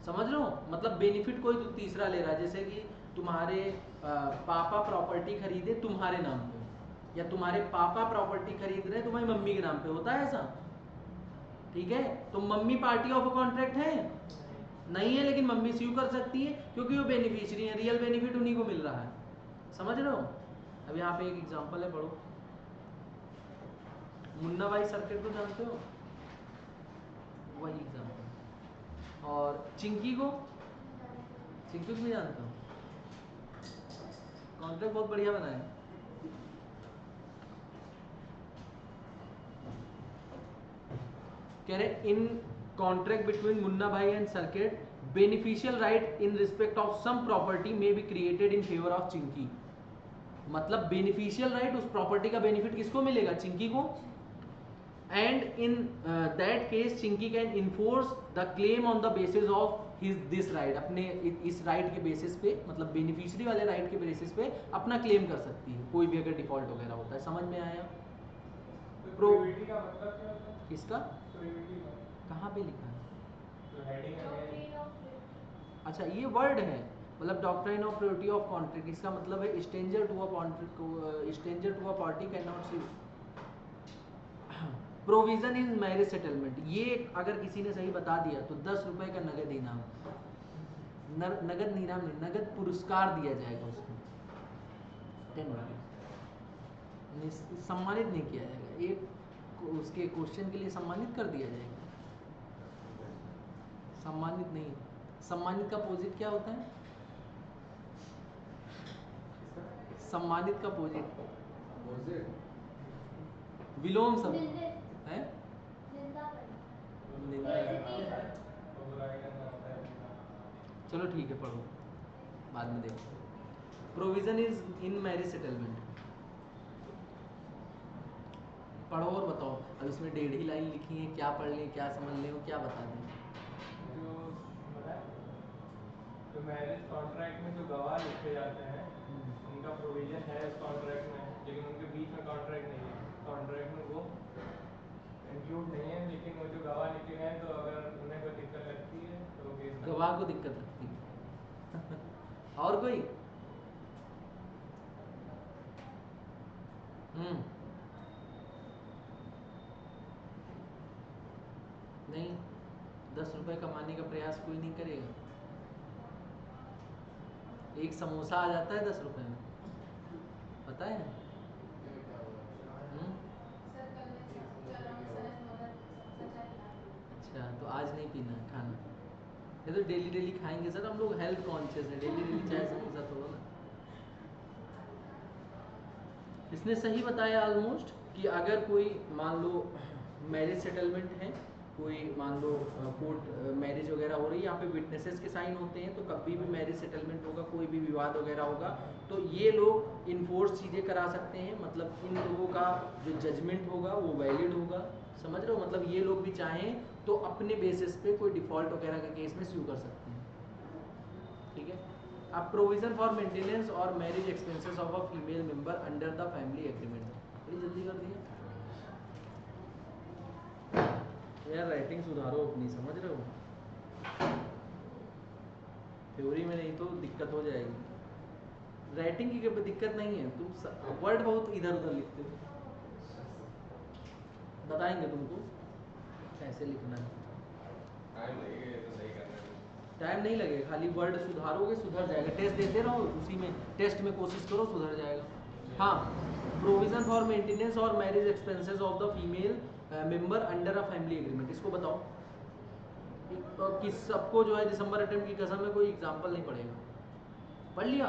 समझ रहे हो, मतलब बेनिफिट कोई तीसरा ले रहा है। जैसे कि तुम्हारे पापा प्रॉपर्टी खरीदे तुम्हारे नाम पे, या तुम्हारे पापा प्रॉपर्टी खरीद रहे हैं तुम्हारी मम्मी के नाम पे, होता है ऐसा, ठीक है, तो mummy party of a contract है नहीं है, लेकिन मम्मी स्यू कर सकती है क्योंकि वो बेनिफिशियरी है, रियल बेनिफिट उन्हीं को मिल रहा है, समझ रहे हो। अब यहाँ पे एक एग्जांपल है, पढ़ो। मुन्ना भाई सर्किट को जानते हो, वही एग्जांपल। और चिंकी को, चिंकी को भी जानते हो, कॉन्ट्रैक्ट बहुत बढ़िया बना है। कह रहे इन कॉन्ट्रैक्ट बिटवीन मुन्ना भाई and circuit beneficial right in respect of sum property may be created in favour of Chinki. मतलब बेनिफिशियल राइट, उस प्रॉपर्टी का बेनिफिट किसको मिलेगा, चिंकी को। And in that case Chinki can enforce the claim on the basis of his this right, अपने इस राइट के बेसिस पे, मतलब बेनिफिशियरी वाले राइट के बेसिस पे अपना क्लेम कर सकती है, कोई भी अगर डिफॉल्ट वगैरह होता है। समझ में आया? तो प्रोविटी का मतलब क्या होता है? किसका? प्रोविटी का कहाँ पे लिखा है? तो हेडिंग है। Doctrine of liberty। अच्छा ये वर्ड है, मतलब doctrine of privity of contract, इसका मतलब है stranger to a contract, stranger to a party can not see provision in marriage settlement. ये अगर किसी ने सही बता दिया तो 10 रुपए का नगद इनाम, नगद इनाम नहीं, नगद पुरस्कार दिया जाएगा उसको, 10 रुपये। सम्मानित नहीं किया जाएगा, एक उसके क्वेश्चन के लिए सम्मानित कर दिया जाएगा, सम्मानित नहीं। सम्मानित का अपोजिट क्या होता है? सम्मानित का अपोजिट विलोम शब्द निंदित। है, निंदा करना। निंदा। बेइज्जती करना। तो बुराई करना होता है। चलो ठीक है, पढ़ो, बाद में देखो। Provision is in marriage settlement, पढ़ो और बताओ। अब इसमें 1.5 लाइन लिखी है, क्या पढ़ लें, क्या समझ लें, क्या बता दें। जो बताए, तो मैरिज कॉन्ट्रैक्ट में जो गवाह लिखे जाते हैं उनका प्रोविजन है इस कॉन्ट्रैक्ट में, लेकिन उनके बीच में कॉन्ट्रैक्ट नहीं है, कॉन्ट्रैक्ट में वो इंक्लूड नहीं है, लेकिन वो जो गवाह लिखे गए हैं तो अगर उन्हें कोई दिक्कत लगती है तो केस गवाह को दिक्कत लगती है और कोई? नहीं, 10 रुपए कमाने का प्रयास कोई नहीं करेगा। एक समोसा आ जाता है 10 रुपए में, पता है? सर कल मैं चना मसाला समोसा समोसा चाय खिला रही हूँ। अच्छा, तो आज नहीं पीना है खाना, ये तो डेली डेली खाएंगे सर, हम लोग हेल्थ कॉन्शियस है, डेली डेली चाय समोसा थोड़ा ना। इसने सही बताया ऑलमोस्ट कि अगर कोई मान लो मैरिज सेटलमेंट है, कोई मान लो कोर्ट मैरिज वगैरह हो रही है, यहाँ पे विटनेसेस के साइन होते हैं, तो कभी भी मैरिज सेटलमेंट होगा, कोई भी विवाद वगैरह होगा तो ये लोग इन्फोर्स चीज़ें करा सकते हैं, मतलब इन लोगों का जो जजमेंट होगा वो वैलिड होगा, समझ रहे हो, मतलब ये लोग भी चाहें तो अपने बेसिस पे कोई डिफॉल्ट वगैरह का केस में स्यू कर सकते हैं, ठीक है। अब प्रोविजन फॉर मेंटेनेंस और marriage expenses of a female member under the family agreement, बड़ी जल्दी कर दिया यार, राइटिंग सुधारो अपनी, समझ रहे हो, थ्योरी में नहीं तो दिक्कत हो जाएगी। राइटिंग की दिक्कत नहीं है, तुम वर्ड बहुत इधर उधर लिखते हो, बताएंगे तुमको कैसे लिखना है। टाइम लगेगा तो सही करने में। टाइम नहीं लगेगा, खाली वर्ड सुधारोगे सुधर जाएगा, टेस्ट देते रहो, उसी में टेस्ट में कोशिश करो, सुधर जाएगा। हाँ, प्रोविजन फॉर मेंटेनेंस और marriage expenses of the female member under a family agreement, इसको बताओ। किस सबको जो है दिसंबर अटेम्प्ट की कसम में कोई एग्जाम्पल नहीं पढ़ेगा, पढ़ लिया?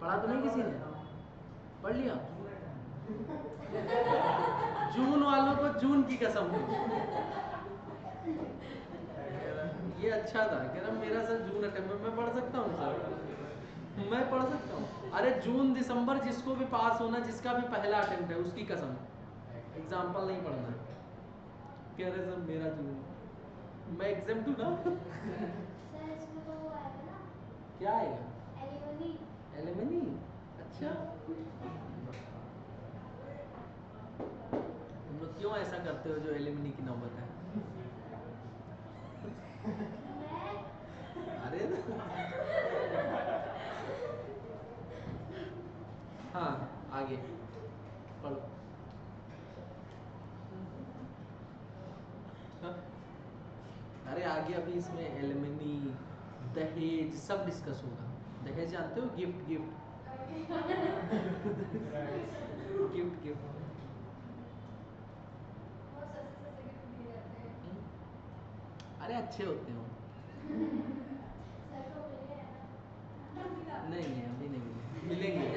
पढ़ा तो नहीं किसी ने? पढ़ लिया? जून वालों को जून की कसम हो। ये अच्छा था, कह रहा मेरा सर जून अटेम्प्ट मैं पढ़ सकता हूँ सर, मैं पढ़ सकता हूँ। अरे जून दिसंबर जिसको भी पास होना, जिसका भी पहला अटेम्प्ट है उसकी कसम, एग्जाम्पल नहीं पढ़ना। कह रहे सर मेरा जून, मैं एग्जाम दूँ ना? सर इसमें तो वो आएगा ना, क्या आएगा? एलिमनी। एलिमनी? अच्छा, तुम लोग क्यों ऐसा करते हो जो एलिमनी की नौबत है? मैं अरे हाँ, आगे पढ़ो। अरे आगे अभी इसमें एलिमनी, दहेज सब डिस्कस होगा। दहेज जानते हो? Gift gift gift gift. बहुत सस्ते सस्ते गिफ्ट दिए जाते हैं। अरे अच्छे होते हो। सर को मिले हैं ना? नहीं नहीं अभी नहीं मिलेंगे।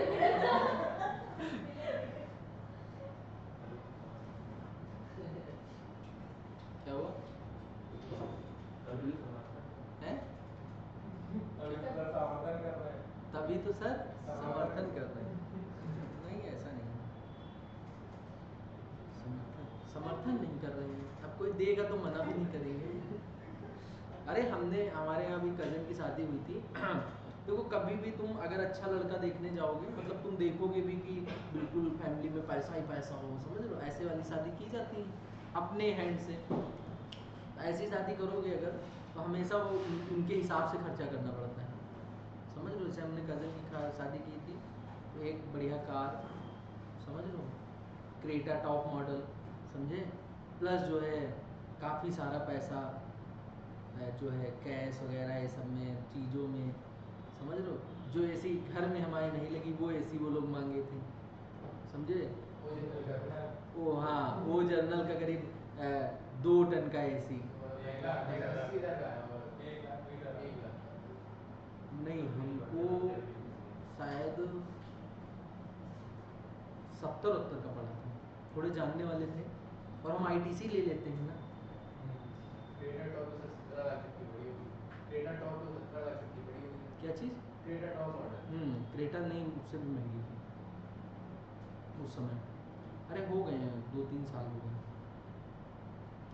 क्या हुआ? हैं? अभी तो सर समर्थन कर रहे हैं। तभी तो सर समर्थन कर रहे हैं। नहीं ऐसा नहीं है। समर्थन नहीं कर रहे हैं। अब कोई देगा तो मना भी नहीं करेंगे। अरे हमारे यहाँ भी कजन की शादी हुई थी। देखो कभी भी तुम अगर अच्छा लड़का देखने जाओगे, मतलब तुम देखोगे भी कि बिल्कुल फैमिली में पैसा ही पैसा हो, समझ लो, ऐसे वाली शादी की जाती है अपने हैंड से। ऐसी शादी करोगे अगर तो हमेशा वो उनके हिसाब से खर्चा करना पड़ता है, समझ लो। जैसे हमने कज़न की शादी की थी तो एक बढ़िया कार, समझ लो, क्रेटा टॉप मॉडल, समझे, प्लस जो है काफ़ी सारा पैसा जो है कैश वगैरह ये सब में चीज़ों में, समझ लो। जो एसी घर में हमारे नहीं लगी वो एसी वो लोग मांगे थे, समझे। वो हाँ, वो जर्नल का करीब 2 टन का एसी। नहीं हमको शायद 70-80 का पड़ा था, थोड़े जानने वाले थे और हम आईटीसी ले लेते हैं ना। क्रेटा टॉप तो 17 लाख की बड़ी होगी। क्रेटा टॉप तो 17 लाख की बड़ी होगी। क्या चीज़? Creta top model. क्रेटा नहीं, उससे भी महंगी थी उस समय। अरे हो गए हैं 2-3 साल हो गए।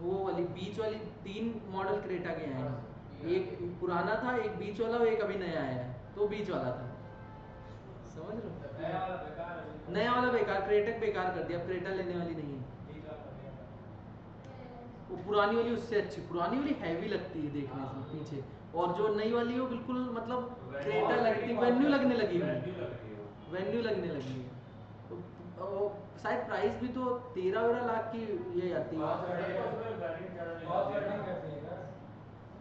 वो वाली बीच वाली 3 मॉडल क्रेटा के आए हैं, एक पुराना था, एक बीच वाला, और एक अभी नया आया है, तो बीच वाला था, समझ लो। नया वाला बेकार है। नया वाला बेकार, क्रेटा बेकार कर दिया, अब क्रेटा लेने वाली नहीं है। बीच वाला बढ़िया था। वो पुरानी वाली उससे अच्छी, पुरानी वाली हैवी लगती है देखने से पीछे, और जो नई वाली हो बिल्कुल मतलब क्रेटा लगती, वेन्यू लगने लगी है, वेन्यू लगने लगी है। तो शायद प्राइस भी तो 13-13 लाख की ये आती है।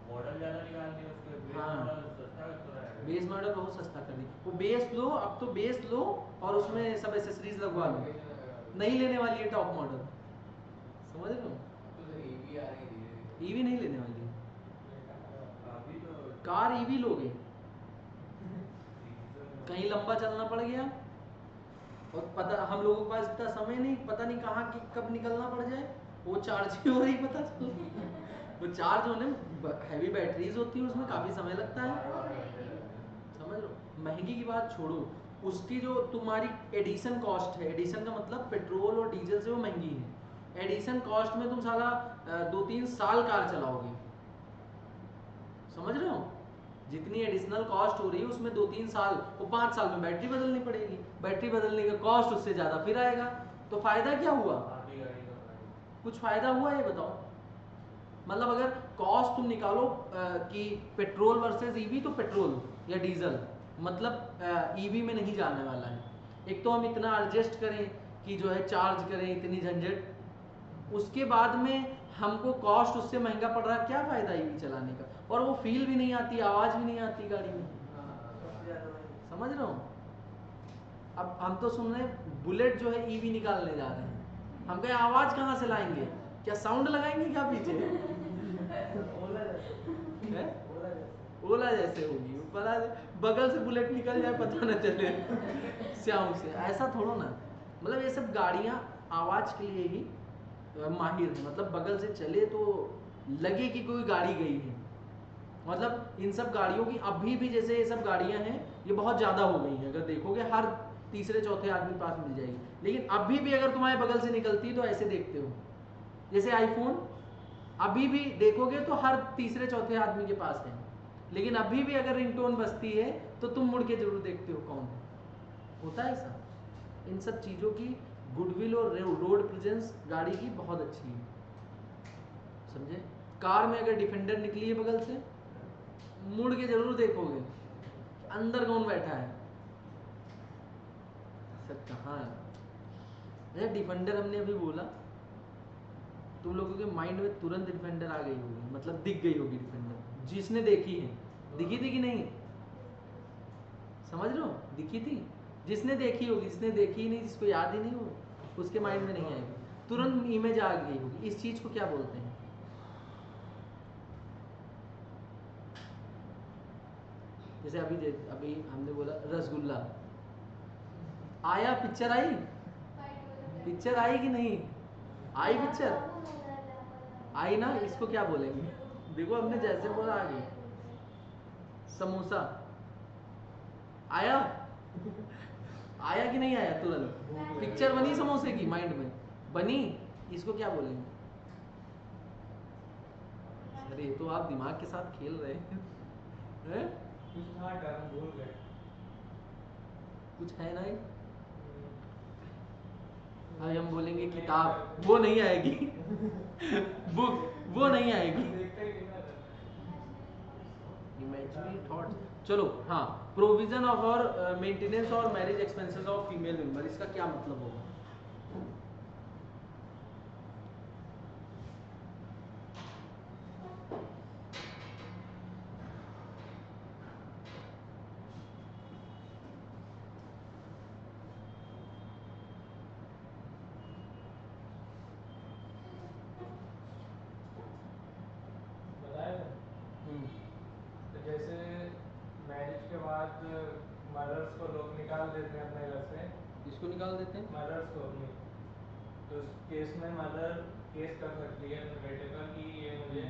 मॉडल ज्यादा निकाल दिया उसके, बेस हाँ। मॉडल सस्ता तो रहेगा। बेस मॉडल बहुत सस्ता कर दी वो। बेस लो, अब तो बेस लो और उसमें सब एसेसरीज लगवा लो। नहीं लेने वाली है टॉप मॉडल, समझ लो। तो ईवी आ रही है धीरे धीरे। ईवी नहीं लेने वाली है, अभी तो कार ईवी लोगे, कहीं लंबा चलना पड़ गया और पता हम लोगों के पास इतना समय नहीं, पता नहीं कहाँ की कब निकलना पड़ जाए, वो चार्ज ही हो रही पता चल। वो चार्ज होने हैवी बैटरीज होती है उसमें, काफ़ी समय लगता है, समझ लो। महंगी की बात छोड़ो, उसकी जो तुम्हारी एडिशन कॉस्ट है, एडिशन का मतलब पेट्रोल और डीजल से वो महंगी है, एडिशन कॉस्ट में तुम साला 2-3 साल कार चलाओगे, समझ रहे हो। जितनी एडिशनल कॉस्ट हो रही है उसमें 2-3 साल, वो 5 साल में बैटरी बदलनी पड़ेगी, बैटरी बदलने का कॉस्ट उससे ज़्यादा फिर आएगा, तो फायदा क्या हुआ? आधी गाड़ी का प्राइस। कुछ फायदा हुआ ये बताओ? मतलब अगर कॉस्ट तुम निकालो कि पेट्रोल वर्सेस ईवी, तो पेट्रोल या डीजल, मतलब ईवी में नहीं जाने वाला है। एक तो हम इतना एडजस्ट करें कि जो है चार्ज करें, इतनी झंझट, उसके बाद में हमको कॉस्ट उससे महंगा पड़ रहा है, क्या फायदा ईवी चलाने का? और वो फील भी नहीं आती, आवाज़ भी नहीं आती गाड़ी में, समझ रहे हो। अब हम तो सुन रहे हैं बुलेट जो है ईवी निकालने जा रहे हैं, हम कहे आवाज़ कहाँ से लाएंगे, क्या साउंड लगाएंगे क्या पीछे? ओला जैसे होगी, बगल से बुलेट निकल जाए पता न चले श्याम से, ऐसा थोड़ा ना। मतलब ये सब गाड़ियाँ आवाज़ के लिए ही माहिर है, मतलब बगल से चले तो लगे कि कोई गाड़ी गई है। मतलब इन सब गाड़ियों की अभी भी, जैसे ये सब गाड़ियां हैं ये बहुत ज़्यादा हो गई हैं, अगर देखोगे हर तीसरे चौथे आदमी पास मिल जाएगी, लेकिन अभी भी अगर तुम्हारे बगल से निकलती है तो ऐसे देखते हो, जैसे आईफोन अभी भी देखोगे तो हर तीसरे चौथे आदमी के पास है, लेकिन अभी भी अगर रिंगटोन बजती है तो तुम मुड़ के जरूर देखते हो कौन है। होता है ऐसा। इन सब चीज़ों की गुडविल और रोड प्रेजेंस गाड़ी की बहुत अच्छी है, समझे। कार में अगर डिफेंडर निकली है बगल से, मुड़ के जरूर देखोगे अंदर कौन बैठा है। सर कहाँ है डिफेंडर, हमने अभी बोला, तुम लोगों के माइंड में तुरंत डिफेंडर आ गई होगी, मतलब दिख गई होगी डिफेंडर, जिसने देखी है। दिखी थी कि नहीं, समझ रहे हो, दिखी थी। जिसने देखी होगी, जिसने देखी ही नहीं, जिसको याद ही नहीं हो, उसके माइंड में नहीं आएगी, तुरंत इमेज आ गई होगी। इस चीज को क्या बोलते हैं? जैसे अभी हमने बोला रसगुल्ला, आया, पिक्चर आई, पिक्चर आई कि नहीं आई, पिक्चर आई ना, इसको क्या बोलेंगे? देखो हमने जैसे बोला आ गई। समोसा आया आया कि नहीं आया, तुरंत पिक्चर बनी समोसे की, माइंड में बनी, इसको क्या बोलेंगे? अरे ये तो आप दिमाग के साथ खेल रहे हैं। कुछ था टर्म भूल गए। कुछ है ना, अभी हम बोलेंगे किताब, वो नहीं आएगी। बुक, वो नहीं आएगी। Imaginary thoughts. चलो हाँ, प्रोविजन ऑफ और मेंटेनेंस और marriage expenses of female member, इसका क्या मतलब होगा? तो जैसे मैरिज के बाद मदर्स को लोग निकाल देते हैं अपने घर से। किसको निकाल देते हैं? मदर्स को अपनी। तो उस केस में मदर केस कर सकती है अपने बेटे पर कि ये मुझे